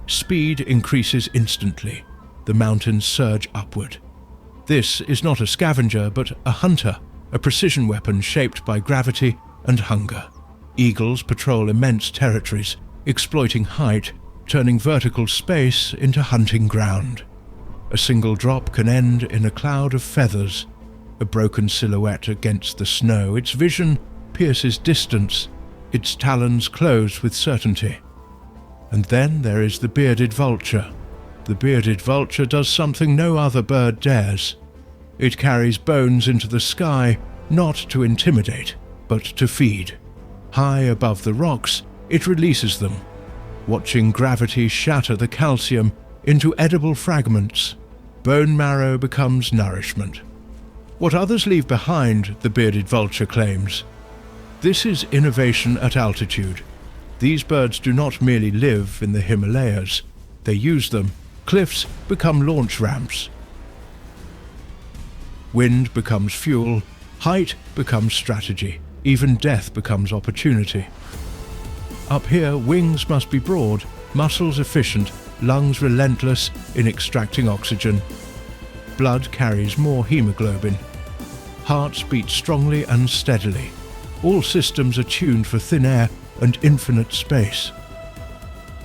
Speed increases instantly. The mountains surge upward. This is not a scavenger, but a hunter, a precision weapon shaped by gravity and hunger. Eagles patrol immense territories, exploiting height, turning vertical space into hunting ground. A single drop can end in a cloud of feathers, a broken silhouette against the snow. Its vision pierces distance, its talons close with certainty. And then there is the bearded vulture. The bearded vulture does something no other bird dares. It carries bones into the sky, not to intimidate, but to feed. High above the rocks, it releases them, watching gravity shatter the calcium into edible fragments. Bone marrow becomes nourishment. What others leave behind, the bearded vulture claims. This is innovation at altitude. These birds do not merely live in the Himalayas. They use them. Cliffs become launch ramps. Wind becomes fuel. Height becomes strategy. Even death becomes opportunity. Up here, wings must be broad, muscles efficient, lungs relentless in extracting oxygen. Blood carries more hemoglobin. Hearts beat strongly and steadily. All systems are tuned for thin air and infinite space.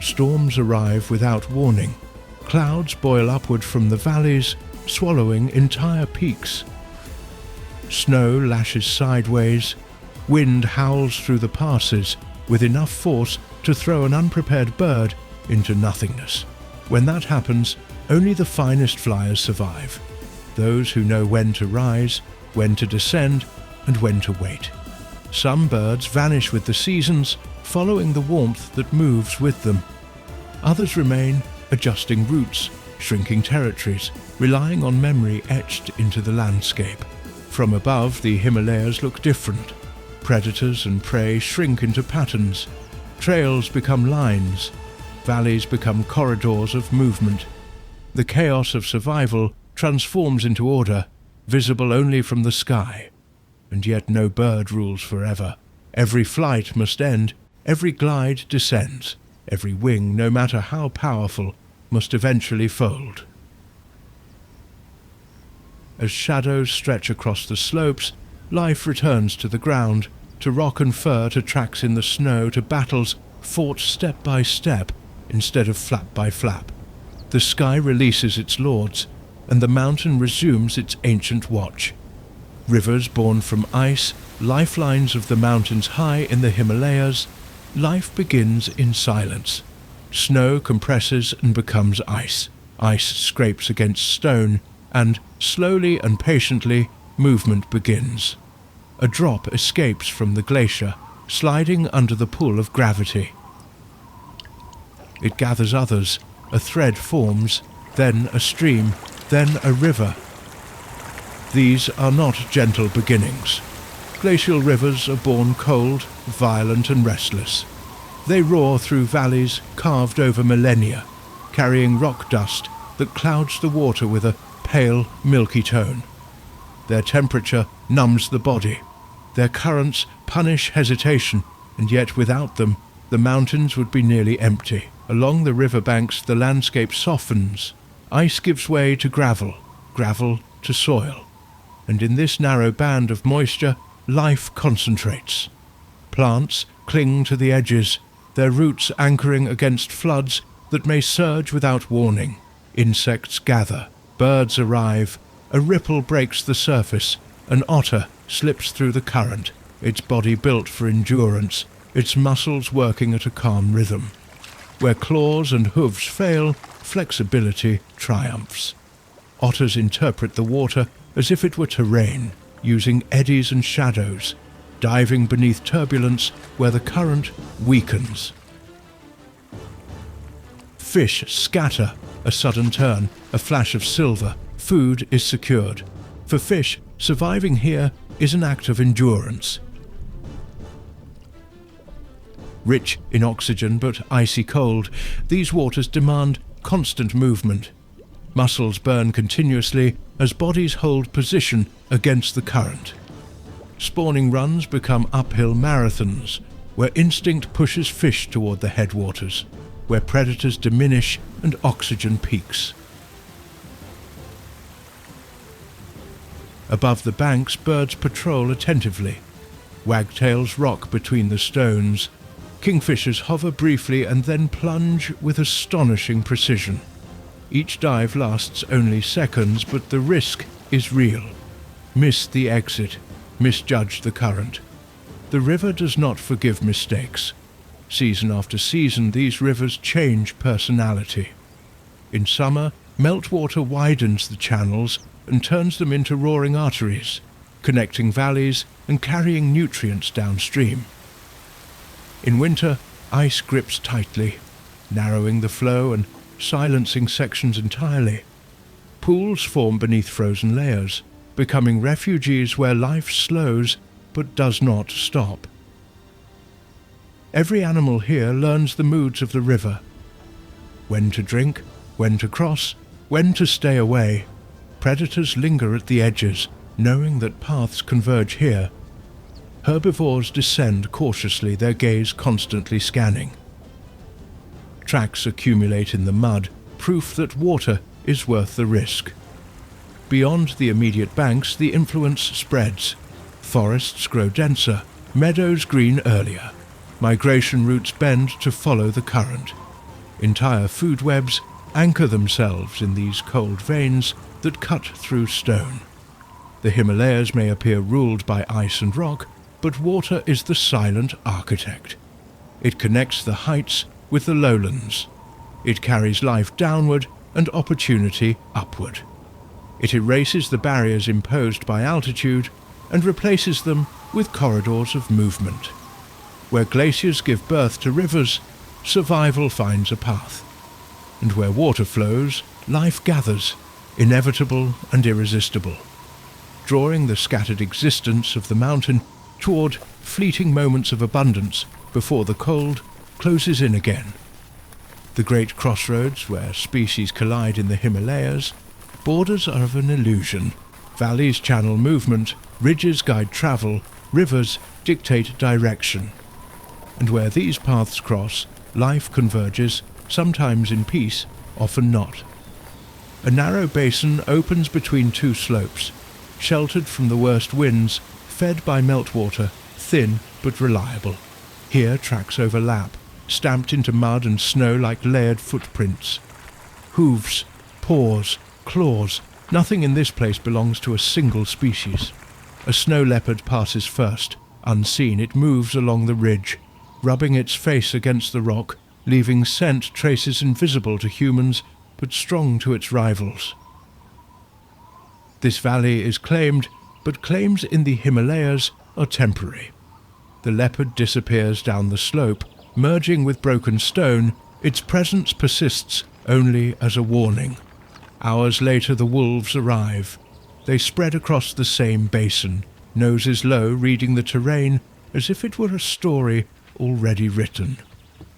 Storms arrive without warning. Clouds boil upward from the valleys, swallowing entire peaks. Snow lashes sideways. Wind howls through the passes with enough force to throw an unprepared bird into nothingness. When that happens, only the finest flyers survive. Those who know when to rise, when to descend, and when to wait. Some birds vanish with the seasons, following the warmth that moves with them. Others remain, adjusting routes, shrinking territories, relying on memory etched into the landscape. From above, the Himalayas look different. Predators and prey shrink into patterns. Trails become lines. Valleys become corridors of movement. The chaos of survival transforms into order, visible only from the sky. And yet no bird rules forever. Every flight must end, every glide descends, every wing, no matter how powerful, must eventually fold. As shadows stretch across the slopes, life returns to the ground, to rock and fur, to tracks in the snow, to battles fought step by step instead of flap by flap. The sky releases its lords, and the mountain resumes its ancient watch. Rivers born from ice, lifelines of the mountains high in the Himalayas, life begins in silence. Snow compresses and becomes ice. Ice scrapes against stone, and slowly and patiently, movement begins. A drop escapes from the glacier, sliding under the pull of gravity. It gathers others, a thread forms, then a stream, then a river. These are not gentle beginnings. Glacial rivers are born cold, violent and restless. They roar through valleys carved over millennia, carrying rock dust that clouds the water with a pale, milky tone. Their temperature numbs the body. Their currents punish hesitation, and yet without them, the mountains would be nearly empty. Along the riverbanks, the landscape softens. Ice gives way to gravel, gravel to soil. And in this narrow band of moisture, life concentrates. Plants cling to the edges, their roots anchoring against floods that may surge without warning. Insects gather, birds arrive, a ripple breaks the surface, an otter slips through the current, its body built for endurance, its muscles working at a calm rhythm. Where claws and hooves fail, flexibility triumphs. Otters interpret the water as if it were terrain, using eddies and shadows, diving beneath turbulence where the current weakens. Fish scatter, a sudden turn, a flash of silver, food is secured. For fish, surviving here is an act of endurance. Rich in oxygen but icy cold, these waters demand constant movement. Muscles burn continuously as bodies hold position against the current. Spawning runs become uphill marathons, where instinct pushes fish toward the headwaters, where predators diminish and oxygen peaks. Above the banks, birds patrol attentively. Wagtails rock between the stones. Kingfishers hover briefly and then plunge with astonishing precision. Each dive lasts only seconds, but the risk is real. Miss the exit, misjudge the current. The river does not forgive mistakes. Season after season, these rivers change personality. In summer, meltwater widens the channels and turns them into roaring arteries, connecting valleys and carrying nutrients downstream. In winter, ice grips tightly, narrowing the flow and silencing sections entirely. Pools form beneath frozen layers, becoming refuges where life slows but does not stop. Every animal here learns the moods of the river. When to drink, when to cross, when to stay away. Predators linger at the edges, knowing that paths converge here. Herbivores descend cautiously, their gaze constantly scanning. Tracks accumulate in the mud, proof that water is worth the risk. Beyond the immediate banks, the influence spreads. Forests grow denser, meadows green earlier. Migration routes bend to follow the current. Entire food webs anchor themselves in these cold veins that cut through stone. The Himalayas may appear ruled by ice and rock, but water is the silent architect. It connects the heights with the lowlands. It carries life downward and opportunity upward. It erases the barriers imposed by altitude and replaces them with corridors of movement. Where glaciers give birth to rivers, survival finds a path. And where water flows, life gathers, inevitable and irresistible, drawing the scattered existence of the mountain toward fleeting moments of abundance before the cold closes in again. The great crossroads where species collide in the Himalayas, borders are of an illusion. Valleys channel movement, ridges guide travel, rivers dictate direction. And where these paths cross, life converges, sometimes in peace, often not. A narrow basin opens between two slopes, sheltered from the worst winds, fed by meltwater, thin but reliable. Here tracks overlap, stamped into mud and snow like layered footprints. Hooves, paws, claws, Nothing in this place belongs to a single species. A snow leopard passes first. Unseen, it moves along the ridge, rubbing its face against the rock, leaving scent traces invisible to humans but strong to its rivals. This valley is claimed, but claims in the Himalayas are temporary. The leopard disappears down the slope, merging with broken stone. Its presence persists only as a warning. Hours later the wolves arrive. They spread across the same basin, noses low, reading the terrain as if it were a story already written.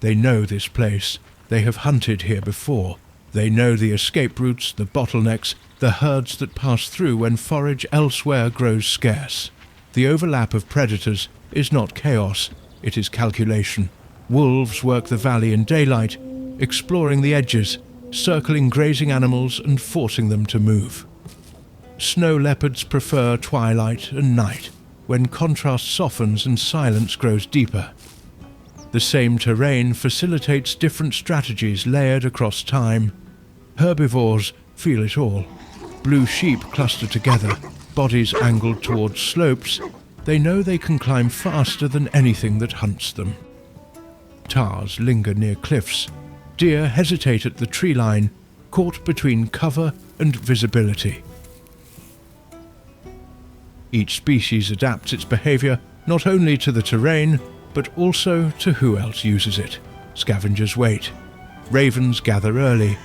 They know this place. They have hunted here before. They know the escape routes, the bottlenecks, the herds that pass through when forage elsewhere grows scarce. The overlap of predators is not chaos, it is calculation. Wolves work the valley in daylight, exploring the edges, circling grazing animals and forcing them to move. Snow leopards prefer twilight and night, when contrast softens and silence grows deeper. The same terrain facilitates different strategies layered across time. Herbivores feel it all. Blue sheep cluster together, bodies angled towards slopes. They know they can climb faster than anything that hunts them. Tahrs linger near cliffs. Deer hesitate at the tree line, caught between cover and visibility. Each species adapts its behavior not only to the terrain, but also to who else uses it. Scavengers wait. Ravens gather early.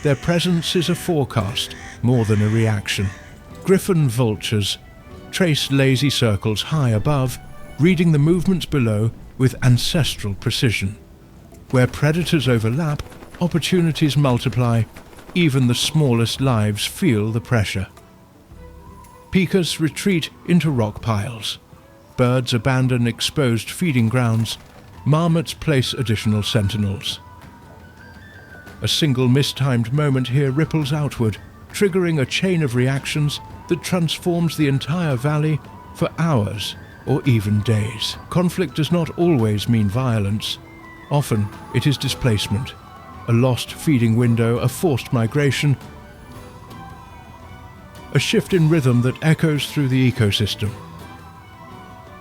Their presence is a forecast, more than a reaction. Griffon vultures trace lazy circles high above, reading the movements below with ancestral precision. Where predators overlap, opportunities multiply. Even the smallest lives feel the pressure. Pikas retreat into rock piles. Birds abandon exposed feeding grounds. Marmots place additional sentinels. A single mistimed moment here ripples outward, triggering a chain of reactions that transforms the entire valley for hours or even days. Conflict does not always mean violence. Often it is displacement, a lost feeding window, a forced migration, a shift in rhythm that echoes through the ecosystem.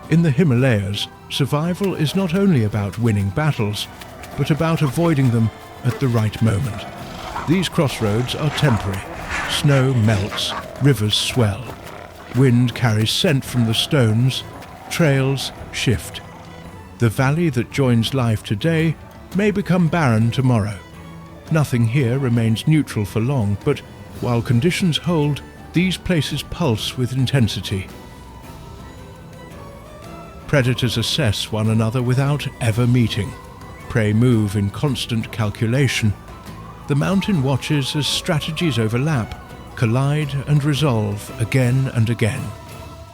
In the Himalayas, survival is not only about winning battles, but about avoiding them at the right moment. These crossroads are temporary. Snow melts, rivers swell. Wind carries scent from the stones, trails shift. The valley that joins life today may become barren tomorrow. Nothing here remains neutral for long, but while conditions hold, these places pulse with intensity. Predators assess one another without ever meeting. Prey move in constant calculation. The mountain watches as strategies overlap, collide and resolve again and again.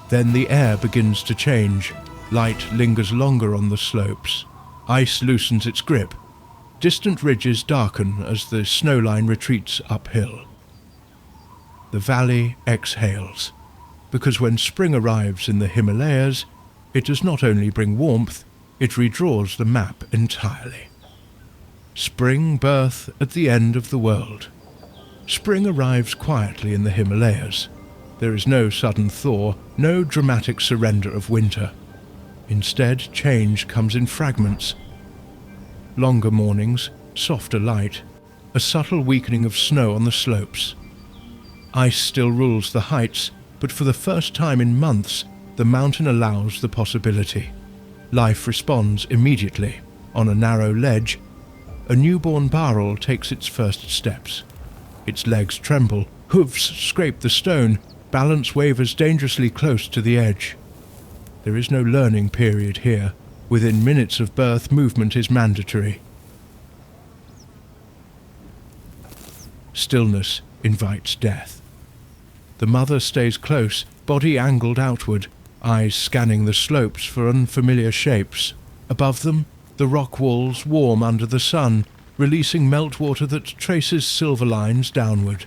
Then the air begins to change. Light lingers longer on the slopes. Ice loosens its grip. Distant ridges darken as the snowline retreats uphill. The valley exhales, because when spring arrives in the Himalayas, it does not only bring warmth, it redraws the map entirely. Spring birth at the end of the world. Spring arrives quietly in the Himalayas. There is no sudden thaw, no dramatic surrender of winter. Instead, change comes in fragments. Longer mornings, softer light, a subtle weakening of snow on the slopes. Ice still rules the heights, but for the first time in months, the mountain allows the possibility. Life responds immediately. On a narrow ledge, a newborn barrel takes its first steps. Its legs tremble, hooves scrape the stone, balance wavers dangerously close to the edge. There is no learning period here. Within minutes of birth, movement is mandatory. Stillness invites death. The mother stays close, body angled outward, eyes scanning the slopes for unfamiliar shapes. Above them, the rock walls warm under the sun, releasing meltwater that traces silver lines downward.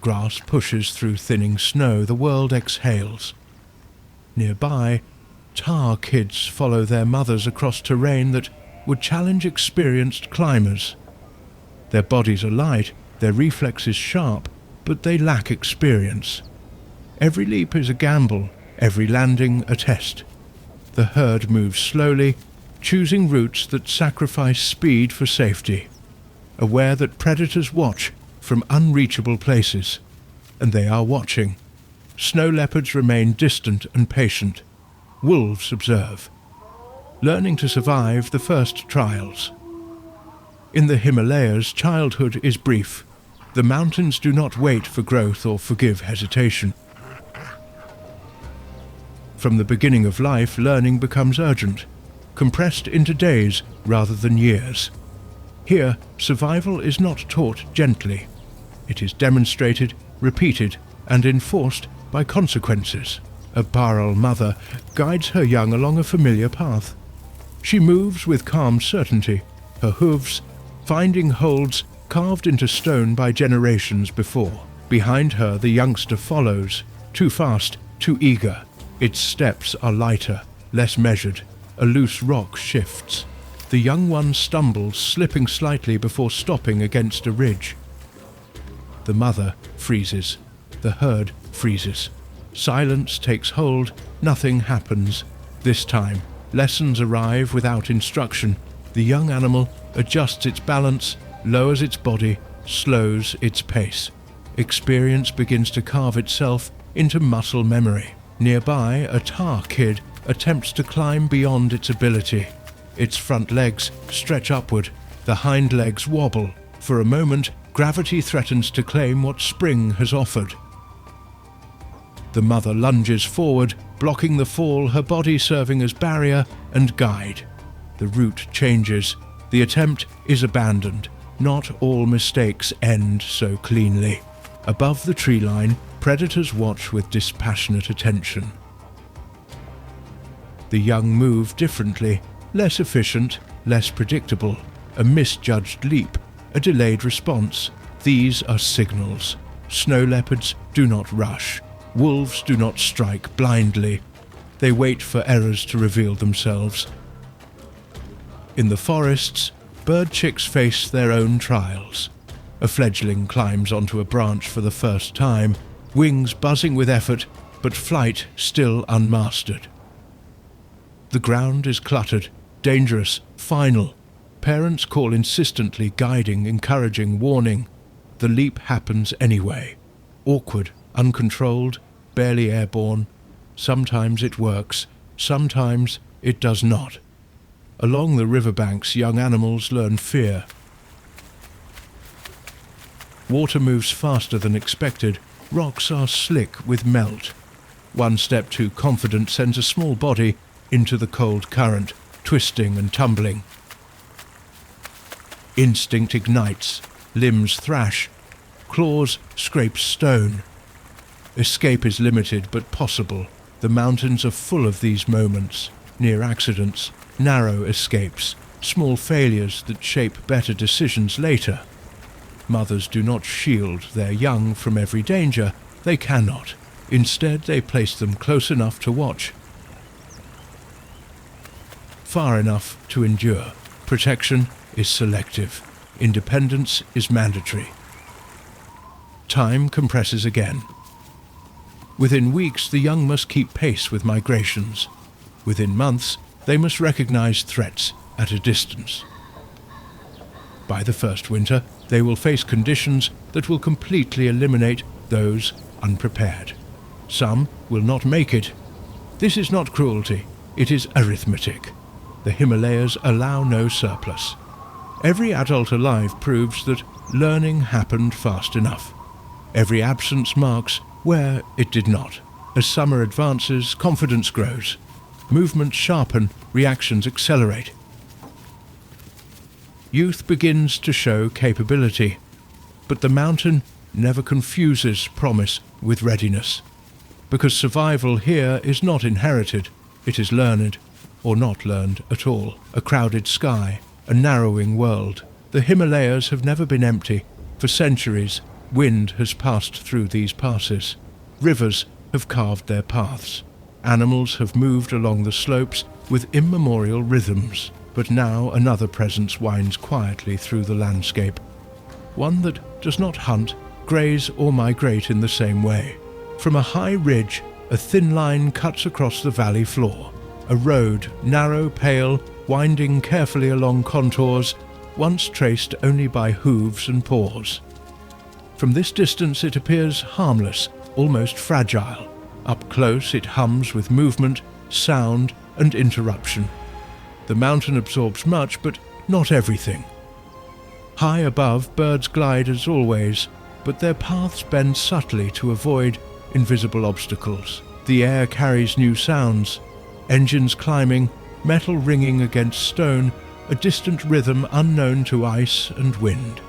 Grass pushes through thinning snow, the world exhales. Nearby, tar kids follow their mothers across terrain that would challenge experienced climbers. Their bodies are light, Their reflexes sharp, but they lack experience. Every leap is a gamble, every landing a test. The herd moves slowly, choosing routes that sacrifice speed for safety, aware that predators watch from unreachable places. And they are watching. Snow leopards remain distant and patient. Wolves observe, learning to survive the first trials. In the Himalayas, childhood is brief. The mountains do not wait for growth or forgive hesitation. From the beginning of life, learning becomes urgent, compressed into days rather than years. Here, survival is not taught gently. It is demonstrated, repeated, and enforced by consequences. A Baral mother guides her young along a familiar path. She moves with calm certainty, her hooves finding holds carved into stone by generations before. Behind her the youngster follows, too fast, too eager. Its steps are lighter, less measured. A loose rock shifts. The young one stumbles, slipping slightly before stopping against a ridge. The mother freezes. The herd freezes. Silence takes hold. Nothing happens. This time, lessons arrive without instruction. The young animal adjusts its balance, lowers its body, slows its pace. Experience begins to carve itself into muscle memory. Nearby, a Tahr kid attempts to climb beyond its ability. Its front legs stretch upward, the hind legs wobble. For a moment, gravity threatens to claim what spring has offered. The mother lunges forward, blocking the fall, her body serving as barrier and guide. The route changes. The attempt is abandoned. Not all mistakes end so cleanly. Above the tree line, predators watch with dispassionate attention. The young move differently, less efficient, less predictable. A misjudged leap, a delayed response. These are signals. Snow leopards do not rush. Wolves do not strike blindly. They wait for errors to reveal themselves. In the forests, bird chicks face their own trials. A fledgling climbs onto a branch for the first time, wings buzzing with effort, but flight still unmastered. The ground is cluttered, dangerous, final. Parents call insistently, guiding, encouraging, warning. The leap happens anyway. Awkward, uncontrolled, barely airborne. Sometimes it works, sometimes it does not. Along the riverbanks, young animals learn fear. Water moves faster than expected. Rocks are slick with melt. One step too confident sends a small body into the cold current, twisting and tumbling. Instinct ignites, limbs thrash, claws scrape stone. Escape is limited but possible. The mountains are full of these moments, near accidents, narrow escapes, small failures that shape better decisions later. Mothers do not shield their young from every danger. They cannot. Instead, they place them close enough to watch, far enough to endure. Protection is selective. Independence is mandatory. Time compresses again. Within weeks, the young must keep pace with migrations. Within months, they must recognize threats at a distance. By the first winter, they will face conditions that will completely eliminate those unprepared. Some will not make it. This is not cruelty, it is arithmetic. The Himalayas allow no surplus. Every adult alive proves that learning happened fast enough. Every absence marks where it did not. As summer advances, confidence grows. Movements sharpen, reactions accelerate. Youth begins to show capability, but the mountain never confuses promise with readiness, because survival here is not inherited, it is learned, or not learned at all. A crowded sky, a narrowing world. The Himalayas have never been empty. For centuries, wind has passed through these passes. Rivers have carved their paths. Animals have moved along the slopes with immemorial rhythms. But now another presence winds quietly through the landscape. one that does not hunt, graze or migrate in the same way. From a high ridge, a thin line cuts across the valley floor. A road, narrow, pale, winding carefully along contours, once traced only by hooves and paws. From this distance it appears harmless, almost fragile. Up close it hums with movement, sound and interruption. The mountain absorbs much, but not everything. High above, birds glide as always, but their paths bend subtly to avoid invisible obstacles. The air carries new sounds, engines climbing, metal ringing against stone, a distant rhythm unknown to ice and wind.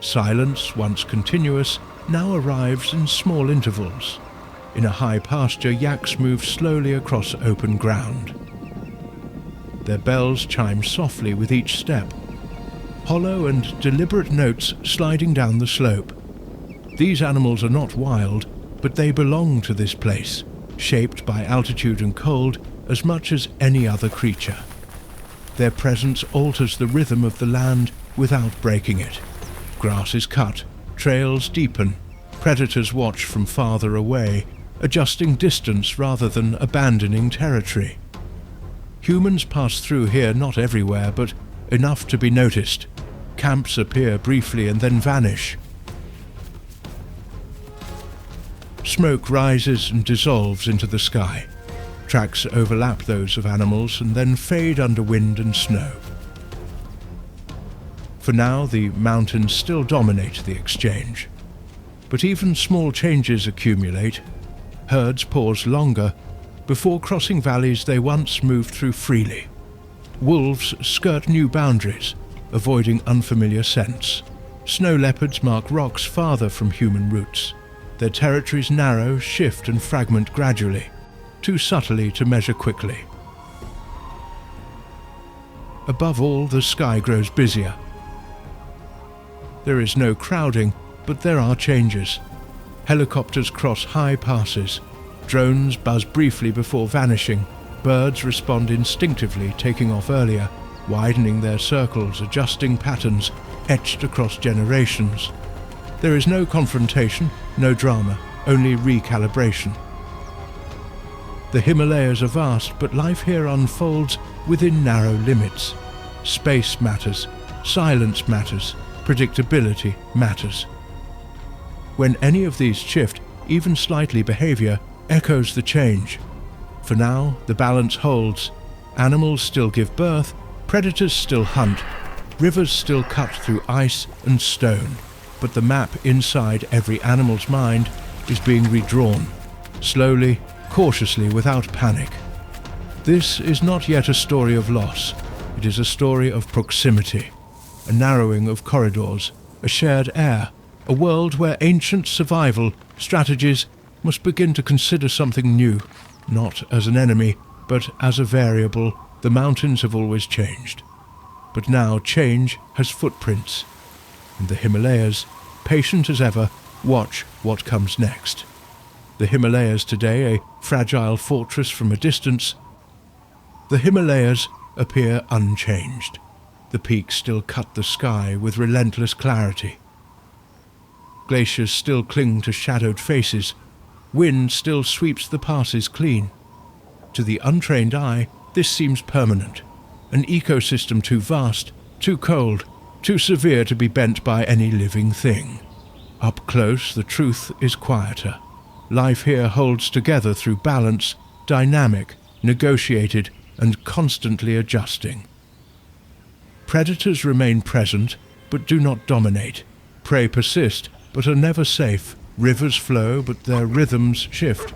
Silence, once continuous, now arrives in small intervals. In a high pasture, yaks move slowly across open ground. Their bells chime softly with each step, hollow and deliberate notes sliding down the slope. These animals are not wild, but they belong to this place, shaped by altitude and cold as much as any other creature. Their presence alters the rhythm of the land without breaking it. Grass is cut, trails deepen, predators watch from farther away, adjusting distance rather than abandoning territory. Humans pass through here not everywhere, but enough to be noticed. Camps appear briefly and then vanish. Smoke rises and dissolves into the sky. Tracks overlap those of animals and then fade under wind and snow. For now, the mountains still dominate the exchange. But even small changes accumulate. Herds pause longer. Before crossing valleys they once moved through freely. Wolves skirt new boundaries, avoiding unfamiliar scents. Snow leopards mark rocks farther from human roots. Their territories narrow, shift and fragment gradually, too subtly to measure quickly. Above all, the sky grows busier. There is no crowding, but there are changes. Helicopters cross high passes. Drones buzz briefly before vanishing. Birds respond instinctively, taking off earlier, widening their circles, adjusting patterns etched across generations. There is no confrontation, no drama, only recalibration. The Himalayas are vast, but life here unfolds within narrow limits. Space matters, silence matters, predictability matters. When any of these shift, even slightly, behavior echoes the change. For now, the balance holds. Animals still give birth, predators still hunt, rivers still cut through ice and stone. But the map inside every animal's mind is being redrawn, slowly, cautiously, without panic. This is not yet a story of loss. It is a story of proximity, a narrowing of corridors, a shared air, a world where ancient survival strategies must begin to consider something new, not as an enemy, but as a variable. The mountains have always changed, but now change has footprints, and the Himalayas, patient as ever, watch what comes next. The Himalayas today, a fragile fortress from a distance. The Himalayas appear unchanged. The peaks still cut the sky with relentless clarity. Glaciers still cling to shadowed faces. Wind still sweeps the passes clean. To the untrained eye, this seems permanent. An ecosystem too vast, too cold, too severe to be bent by any living thing. Up close, the truth is quieter. Life here holds together through balance, dynamic, negotiated, and constantly adjusting. Predators remain present, but do not dominate. Prey persist, but are never safe. Rivers flow, but their rhythms shift.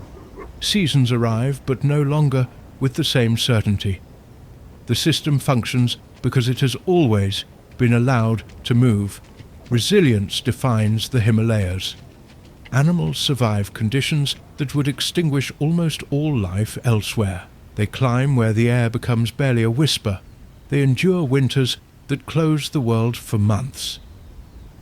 Seasons arrive, but no longer with the same certainty. The system functions because it has always been allowed to move. Resilience defines the Himalayas. Animals survive conditions that would extinguish almost all life elsewhere. They climb where the air becomes barely a whisper. They endure winters that close the world for months.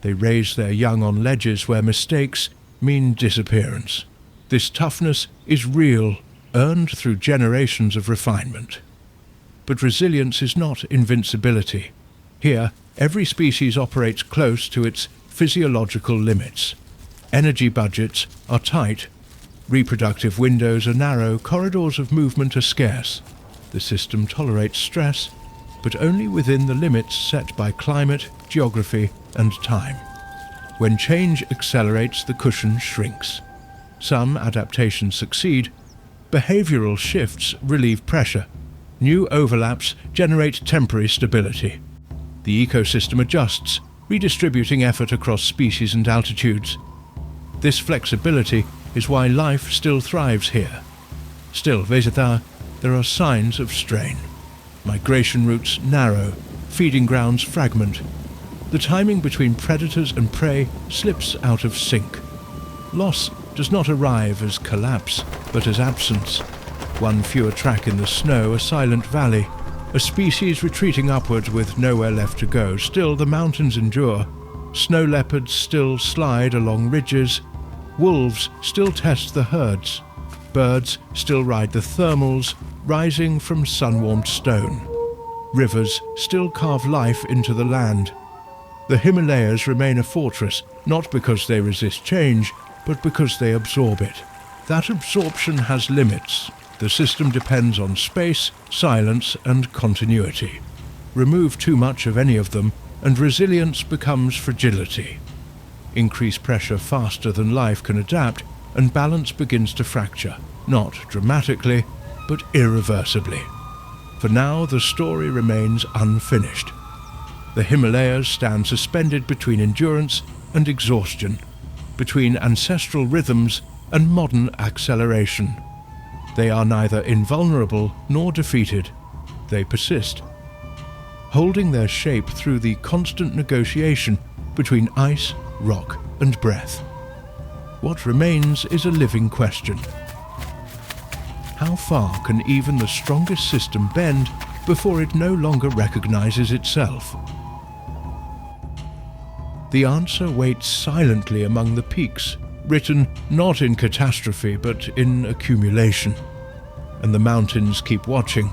They raise their young on ledges where mistakes mean disappearance. This toughness is real, earned through generations of refinement. But resilience is not invincibility. Here, every species operates close to its physiological limits. Energy budgets are tight. Reproductive windows are narrow, corridors of movement are scarce. The system tolerates stress, but only within the limits set by climate, geography, and time. When change accelerates, the cushion shrinks. Some adaptations succeed. Behavioral shifts relieve pressure. New overlaps generate temporary stability. The ecosystem adjusts, redistributing effort across species and altitudes. This flexibility is why life still thrives here. Still, Vezatha, there are signs of strain. Migration routes narrow, feeding grounds fragment. The timing between predators and prey slips out of sync. Loss does not arrive as collapse, but as absence. One fewer track in the snow, a silent valley, a species retreating upward with nowhere left to go. Still, the mountains endure. Snow leopards still slide along ridges. Wolves still test the herds. Birds still ride the thermals, rising from sun-warmed stone. Rivers still carve life into the land. The Himalayas remain a fortress, not because they resist change, but because they absorb it. That absorption has limits. The system depends on space, silence, and continuity. Remove too much of any of them, and resilience becomes fragility. Increase pressure faster than life can adapt, and balance begins to fracture, not dramatically, but irreversibly. For now, the story remains unfinished. The Himalayas stand suspended between endurance and exhaustion, between ancestral rhythms and modern acceleration. They are neither invulnerable nor defeated. They persist, holding their shape through the constant negotiation between ice, rock, and breath. What remains is a living question. How far can even the strongest system bend before it no longer recognizes itself? The answer waits silently among the peaks, written not in catastrophe but in accumulation. And the mountains keep watching,